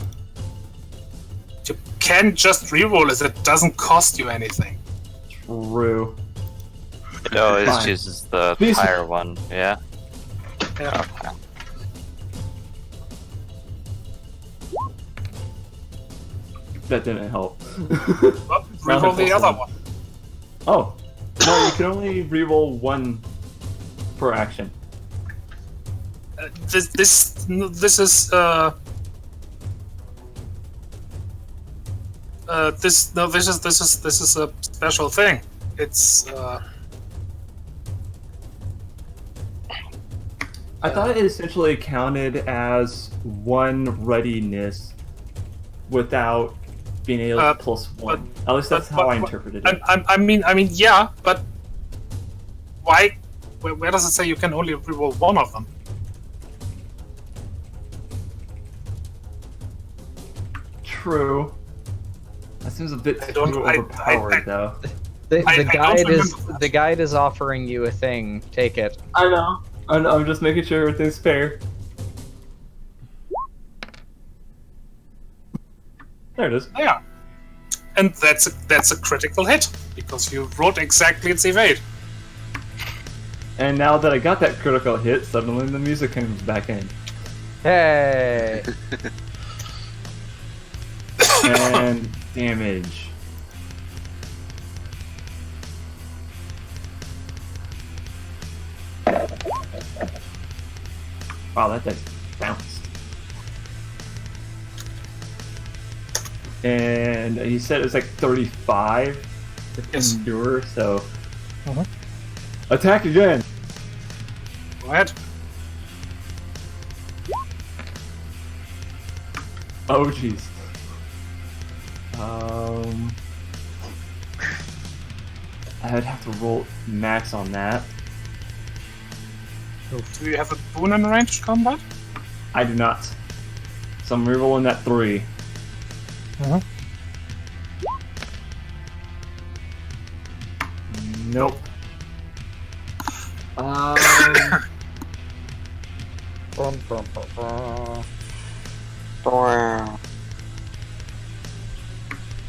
You can just reroll it. It doesn't cost you anything. True. No, it Fine. chooses the These- higher one. Yeah. Yeah. Okay. That didn't help. Well, reroll the other one. Oh. No, you can only reroll one per action. This is this is a special thing. It's I thought it essentially counted as one readiness without being able to +1. At least that's how I interpreted it. I mean, yeah, but why? Where does it say you can only reroll one of them? True. That seems a bit I too don't- I- overpowered, though. The I don't guide is remember. the guide is offering you a thing. Take it. I know. I'm just making sure everything's fair. There it is. Yeah, and that's a critical hit because you wrote exactly its evade. And now that I got that critical hit, suddenly the music comes back in. Hey. And damage. Wow, that dice bounced. And you said it was like 35 to Yes. endure, so. Mhm. Attack again! Go ahead. Oh, jeez. I would have to roll max on that. Do you have a boon in ranged combat? I do not. So I'm rerolling that 3. Uh-huh. Nope.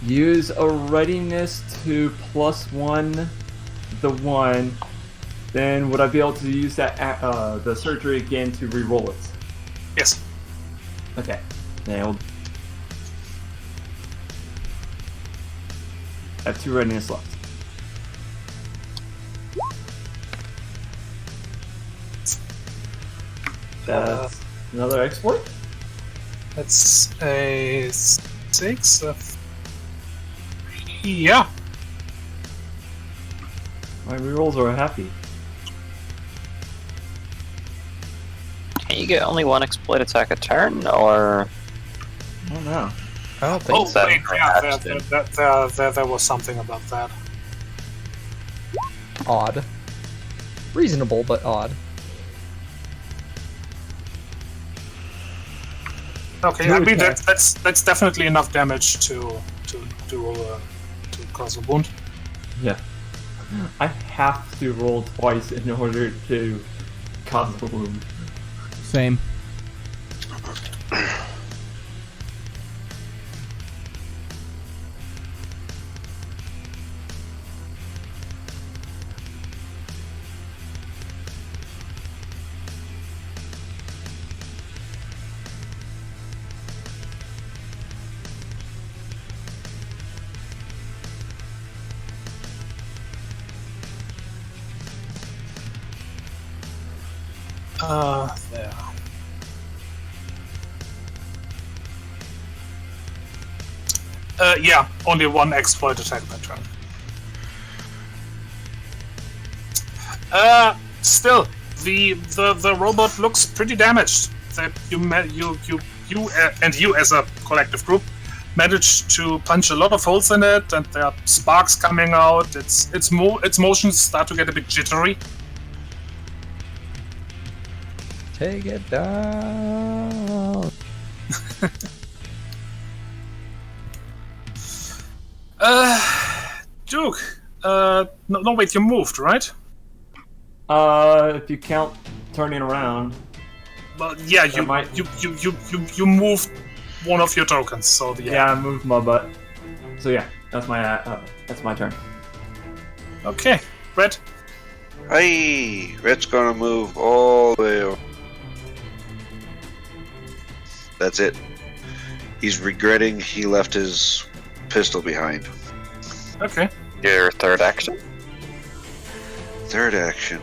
Use a readiness to +1 the 1. Then would I be able to use that the surgery again to re-roll it? Yes. Okay. Nailed. I have 2 readiness left. That's another exploit? That's a 6. Yeah. My rerolls are happy. Can you get only 1 exploit attack a turn, or? I don't know. I don't think Oh, so. wait, yeah, perhaps there was something about that. Odd. Reasonable, but odd. Okay, I mean that's definitely enough damage to cause a wound. Yeah. I have to roll twice in order to cause the wound. Same. There. Yeah, only 1 exploit attack per turn. Still, the robot looks pretty damaged. That you as a collective group managed to punch a lot of holes in it, and there are sparks coming out. Its motions start to get a bit jittery. Take it down. Duke. No, wait, you moved, right? If you count turning around. Well, yeah, you might- you moved one of your tokens, so Yeah, I moved my butt. So yeah, that's my turn. Okay, Red. Hey, Red's gonna move all the way over. That's it. He's regretting he left his pistol behind. Okay. Your third action? Third action.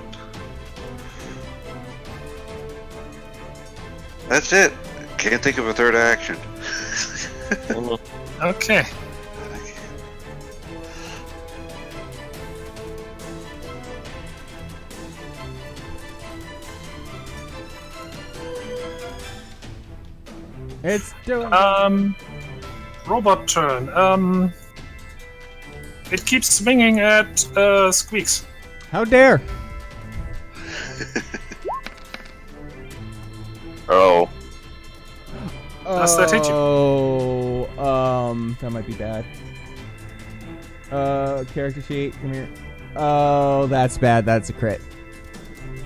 That's it. Can't think of a third action. Okay. It's doing. Robot turn. It keeps swinging at Squeaks. How dare! Oh. Does that hit you? That might be bad. Character sheet, come here. Oh, that's bad. That's a crit.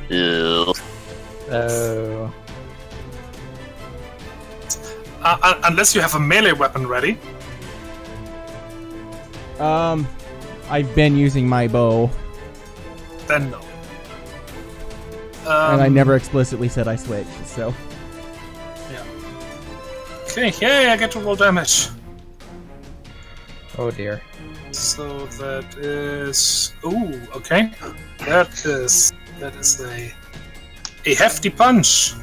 Ew. Oh. Unless you have a melee weapon ready. I've been using my bow, Then no. and I never explicitly said I switched, so. Okay, yay, I get to roll damage. Oh dear. So that is... Ooh, okay. That is a hefty punch.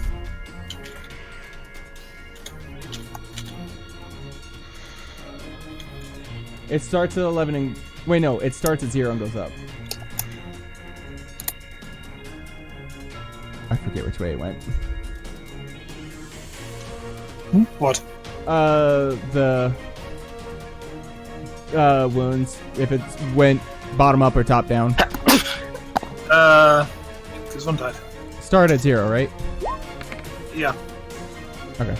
It starts at 11 and... Wait, no, it starts at 0 and goes up. I forget which way it went. What? The... wounds. If it's went Bottom up or top down? Gesundheit. Start at 0, right? Yeah. Okay.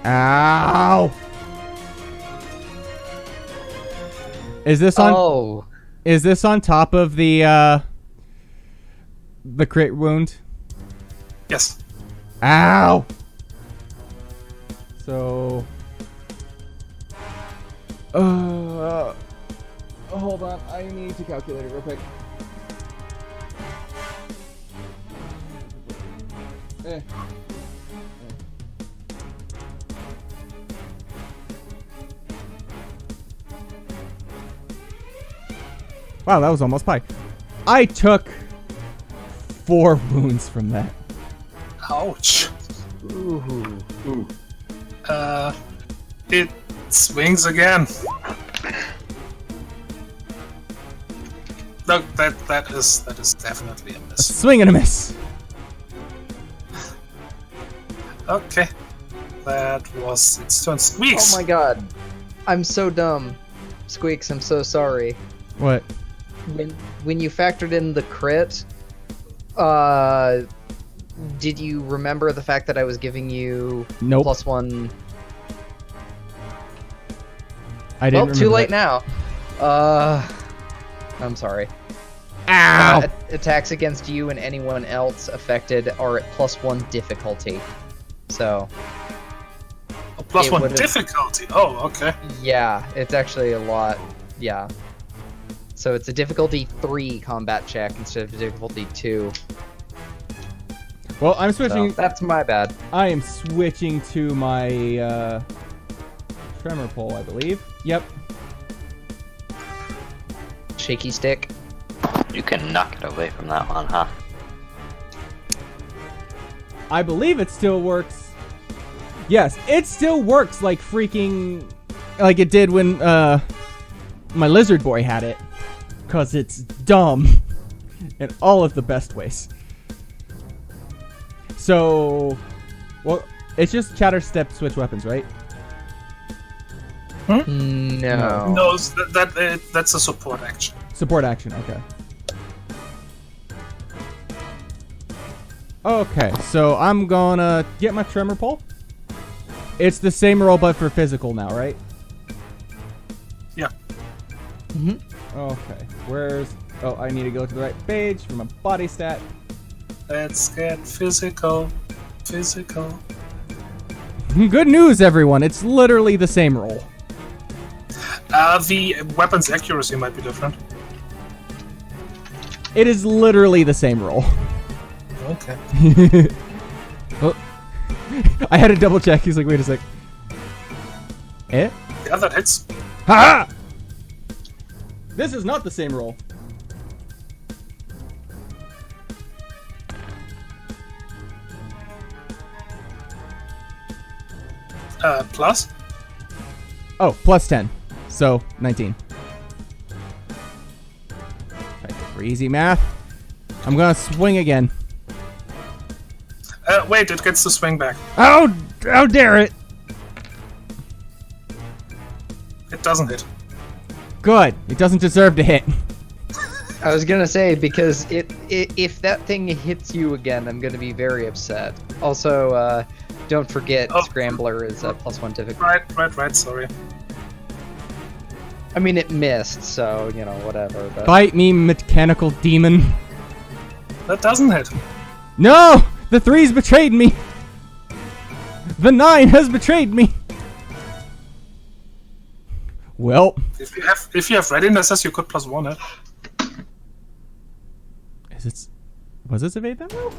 Ow! Is this on? Oh, Is this on top of the crit wound? Yes. Ow! So. Hold on. I need to calculate it real quick. Wow, that was almost pi. I took 4 wounds from that. Ouch. ooh. It swings again. No, that is definitely a A miss. swing and a miss. Okay. That was its turn. Squeaks! Oh my god. I'm so dumb. Squeaks, I'm so sorry. What? When you factored in the crit, did you remember the fact that I was giving you Nope. +1? I didn't. Well, too remember late that. now. I'm sorry. Ow! Attacks against you and anyone else affected are at +1 difficulty. So, Oh, plus It 1 would've- difficulty. Oh, okay. yeah, it's actually a lot. Yeah. So it's a difficulty 3 combat check instead of difficulty 2. Well, I'm So switching. that's my bad. I am switching to my tremor pole, I believe. Yep. Shaky stick. You can knock it away from that one, huh? I believe it still works. Yes, it still works like freaking like it did when my lizard boy had it. 'Cause it's dumb in all of the best ways. So, well, it's just chatter step switch weapons, right? No. No, that's a support action. Support action, okay. Okay, so I'm gonna get my tremor pole. It's the same roll but for physical now, right? Yeah. Okay, where's... Oh, I need to go to the right page for my body stat. Let's get physical. Physical. Good news, everyone. It's literally the same roll. The weapon's accuracy might be different. It is literally the same roll. Okay. Oh. I had to double check. He's like, wait a sec. Eh? Yeah, that hits. Ha! This is not the same roll. Plus? Oh, plus 10. So, 19. Right, for easy math. I'm gonna swing again. Wait, it gets to swing back. Oh, how dare it! It doesn't hit. Good. It doesn't deserve to hit. I was gonna say, because if that thing hits you again, I'm gonna be very upset. Also, don't forget, Oh. Scrambler is a +1 difficulty. Right, sorry. I mean, it missed, so, you know, whatever. But Bite me, mechanical demon. That doesn't hit. No! The 3's betrayed me! The 9 has betrayed me! Well, If you have readiness, you could +1 it. is it? Was this evade then? Well,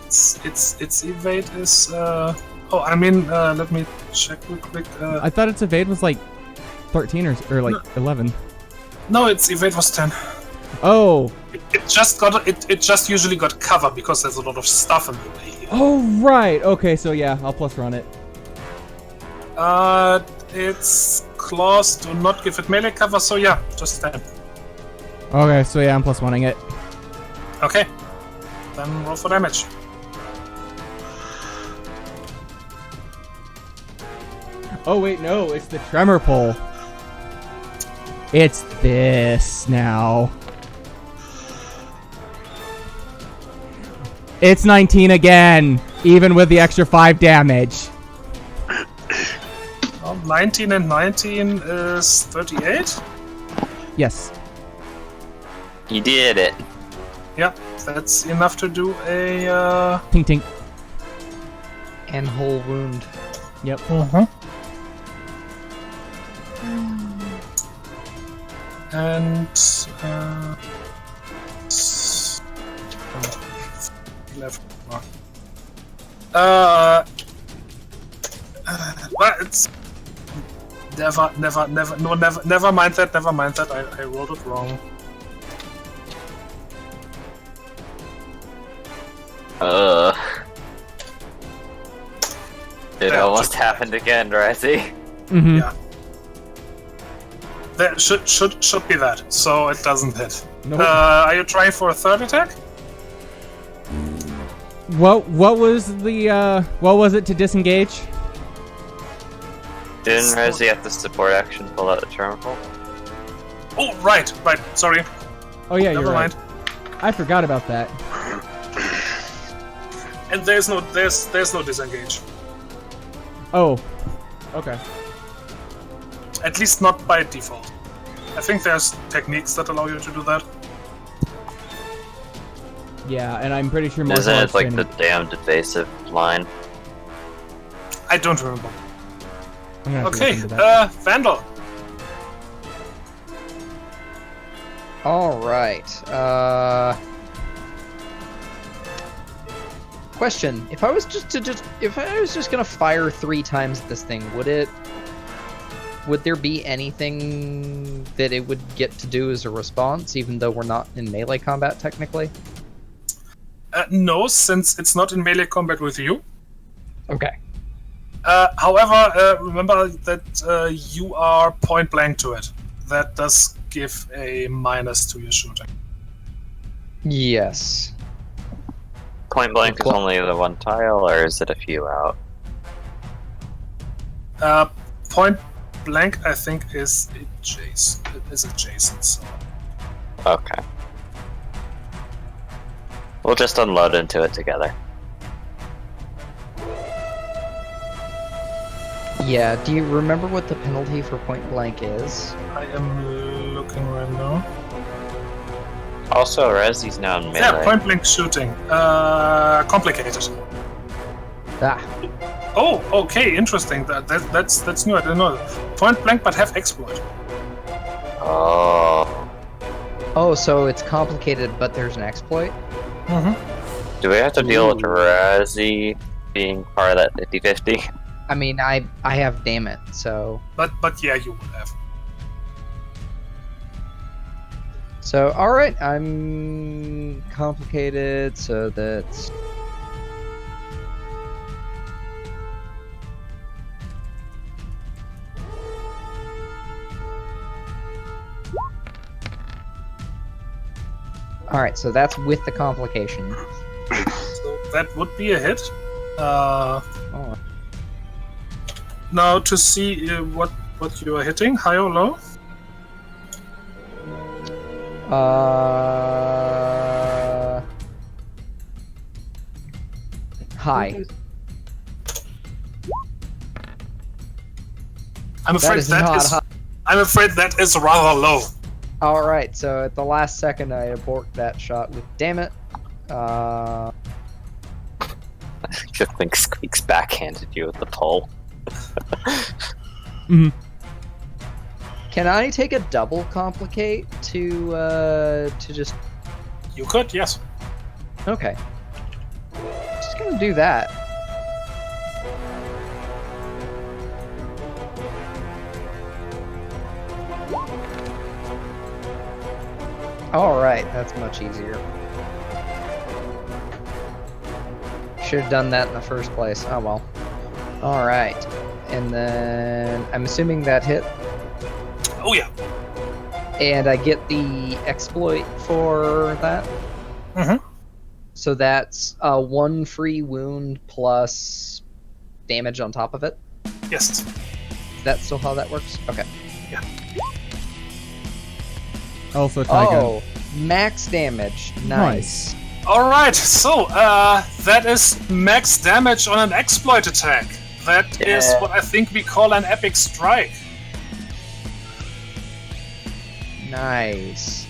Its evade is oh, I mean, let me check real quick. I thought its evade was like 13 or like 11. No, its evade was 10. Oh, It just usually got cover because there's a lot of stuff in the way here. oh right. Okay, so yeah, I'll plus run it. Its claws do not give it melee cover, so yeah, just 10. Okay, so yeah, I'm plus oneing it. Okay. Then roll for damage. Oh wait, no, it's the tremor pole. It's this now. It's 19 again, even with the extra 5 damage. Well, 19 and 19 is 38. Yes. You did it. Yeah, that's enough to do a. Tink tink. And whole wound. Yep. And 11 more. Well, it's never mind that. Never mind that. I rolled it wrong. It Yeah, almost just- happened again, Razzie. Mm-hmm. Yeah. That should be that. So it doesn't hit. Nope. Are you trying for a third attack? What was it to disengage? Didn't Razzie have the support action pull out the terminal? Oh, right. Sorry. Oh yeah, Never you're mind. right. I forgot about that. And there's no disengage. Oh. Okay. At least not by default. I think there's techniques that allow you to do that. Yeah, and I'm pretty sure most Isn't orcs it like can- the damned evasive line? I don't remember. I'm gonna have to Okay, look into that. Vandal. All right. Question: if I was just gonna fire 3 times at this thing, would there be anything that it would get to do as a response, even though we're not in melee combat technically? No, since it's not in melee combat with you. Okay. However, remember that you are point blank to it. That does give a minus to your shooting. Yes. Point blank is Well- only the one tile, or is it a few out? Point blank, I think, is adjacent. It is adjacent. So. Okay. We'll just unload into it together. Yeah. Do you remember what the penalty for point blank is? I am looking right now. Also, Razzie's now in melee. Yeah, point blank shooting. Complicated. Ah. Oh, okay, interesting. That's new. I didn't know that. Point blank, but have exploit. Oh. Oh, so it's complicated, but there's an exploit. Mm-hmm. Do we have to deal with Ooh. Razzie being part of that 50-50? I mean, I have damn it. So But yeah, you would have. all right. I'm complicated. So that's. Alright, so that's with the complication. So that would be a hit. Oh. Now to see what you are hitting, high or low. High. I'm That afraid is not high. I'm afraid that is rather low. Alright, so at the last second I abort that shot with damn it. I just think Squeak's backhanded you with the pole. Mm-hmm. Can I take a double complicate to just You could, yes. okay. Just gonna do that. Alright, that's much easier. Should have done that in the first place. Oh well. Alright. And then I'm assuming that hit. Oh yeah. And I get the exploit for that. Mm-hmm. So that's 1 free wound plus damage on top of it. Yes. Is that still how that works? Okay. Yeah. Also Tygun. Oh, max damage. Nice. Alright, so that is max damage on an exploit attack. That is what I think we call an epic strike. Nice.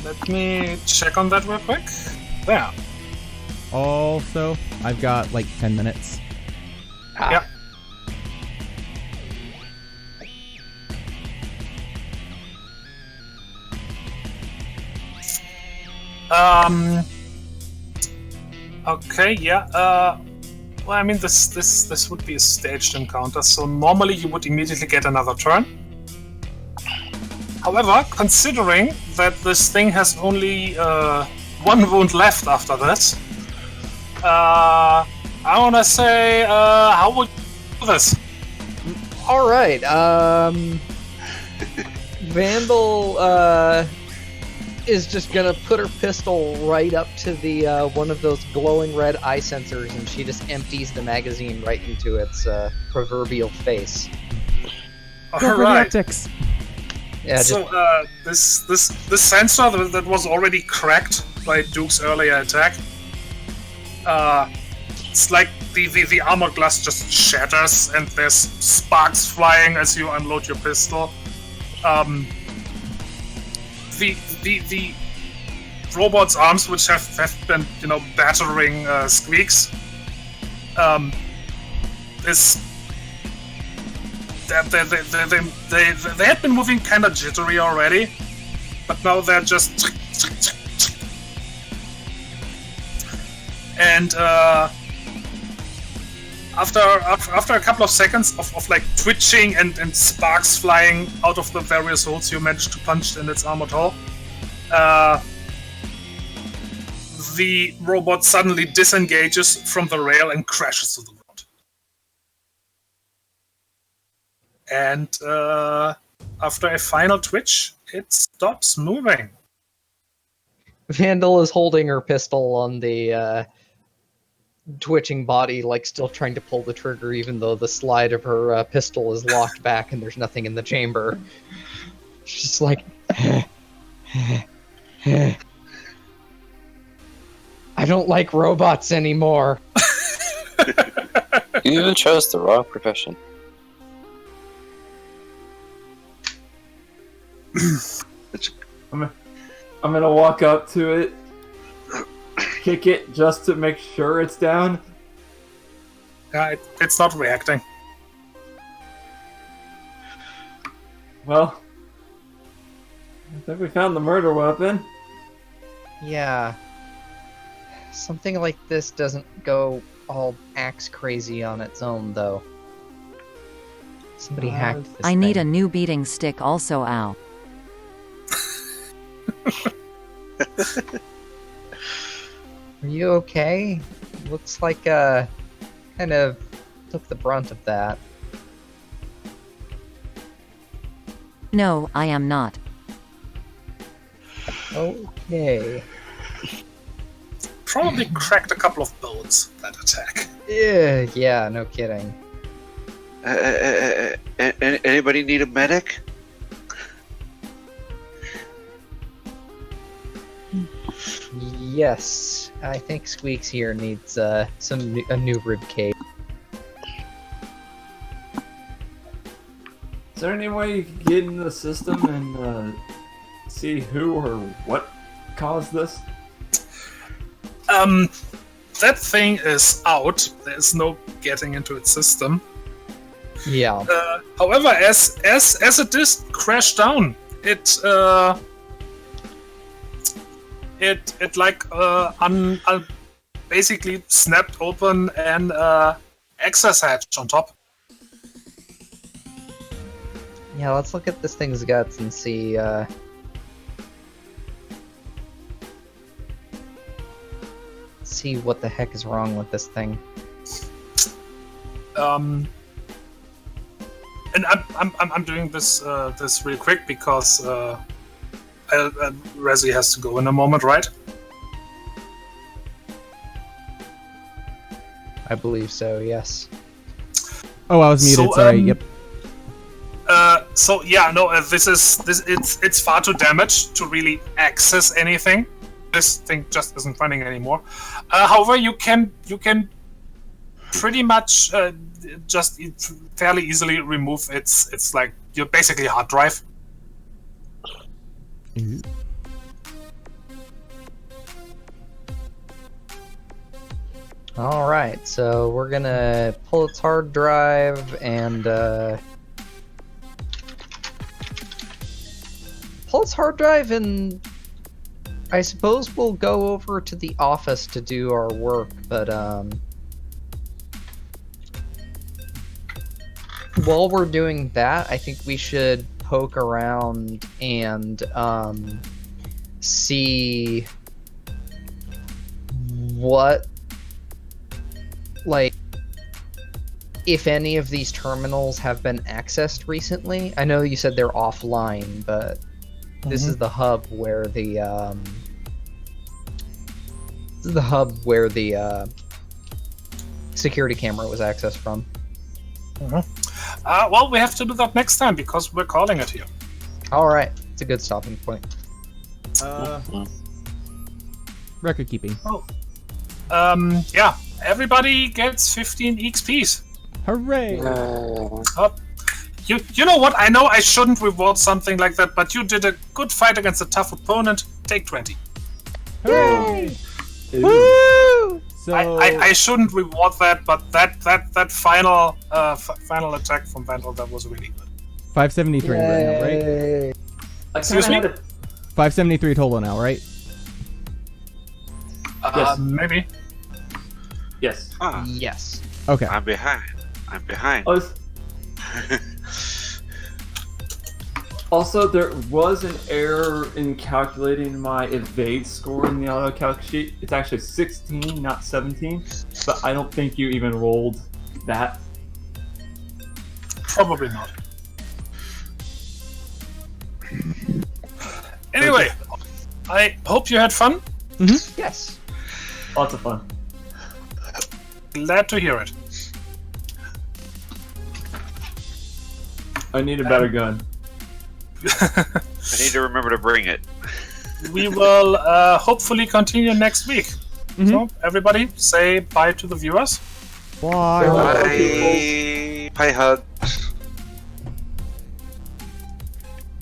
Let me check on that real quick. There. Also, I've got like 10 minutes. Yeah. Okay, yeah. Well, I mean, this would be a staged encounter, so normally you would immediately get another turn. However, considering that this thing has only one wound left after this, I wanna say, how would you do this? All right. Vandal is just gonna put her pistol right up to the one of those glowing red eye sensors, and she just empties the magazine right into its proverbial face. Go for the Alright. optics. Yeah. So this sensor that was already cracked by Duke's earlier attack, it's like the armor glass just shatters and there's sparks flying as you unload your pistol. The robot's arms, which have been battering Squeaks, they had been moving kind of jittery already, but now they're just and after a couple of seconds of like twitching and sparks flying out of the various holes you managed to punch in its armored hull, the robot suddenly disengages from the rail and crashes to the ground. And after a final twitch, it stops moving. Vandal is holding her pistol on the twitching body, like still trying to pull the trigger, even though the slide of her pistol is locked back and there's nothing in the chamber. She's just like, I don't like robots anymore. You chose the wrong profession. I'm gonna walk up to it, kick it just to make sure it's down. It's not reacting. Well, I think we found the murder weapon. Yeah. Something like this doesn't go all axe crazy on its own, though. Somebody hacked this I need a thing. new beating stick also, Al. Are you okay? Looks like kind of took the brunt of that. No, I am not. Okay. Probably cracked a couple of bones, that attack. Yeah, no kidding. Anybody need a medic? Yes, I think Squeaks here needs a new rib cage. Is there any way you can get into the system and see who or what caused this? That thing is out. There's no getting into its system. Yeah. However, as it did crash down, it basically snapped open an access hatch on top. Yeah, let's look at this thing's guts and see. See what the heck is wrong with this thing. And I'm doing this real quick because Resi has to go in a moment, right? I believe so. Yes. Oh, I was muted. Sorry. Yep. It's far too damaged to really access anything. This thing just isn't running anymore. However, you can pretty much just fairly easily remove it's like you're basically a hard drive. All right, so we're gonna pull its hard drive and pull its hard drive, and I suppose we'll go over to the office to do our work. But while we're doing that, I think we should poke around and see what, like, if any of these terminals have been accessed recently. I know you said they're offline, but this is the hub where the security camera was accessed from. Well, we have to do that next time because we're calling it here. All right, it's a good stopping point. Record keeping. Yeah. Everybody gets 15 XPs. Hooray! You know what? I know I shouldn't reward something like that, but you did a good fight against a tough opponent. Take 20. Hooray! Woo! So I shouldn't reward that, but that final final attack from Vandal, that was really good. 573 right now, right? Yay. Excuse me? 573 total now, right? Yes. Maybe. Yes. Yes. Okay. I'm behind. Oh, also, there was an error in calculating my evade score in the auto calc sheet. It's actually 16, not 17. But I don't think you even rolled that. Probably not. Anyway, I hope you had fun. Yes. Lots of fun. Glad to hear it. I need a better gun. I need to remember to bring it. We will hopefully continue next week. So, everybody, say bye to the viewers. Bye. Bye. Bye, hug.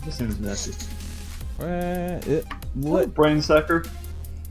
This seems messy. What? Brain sucker.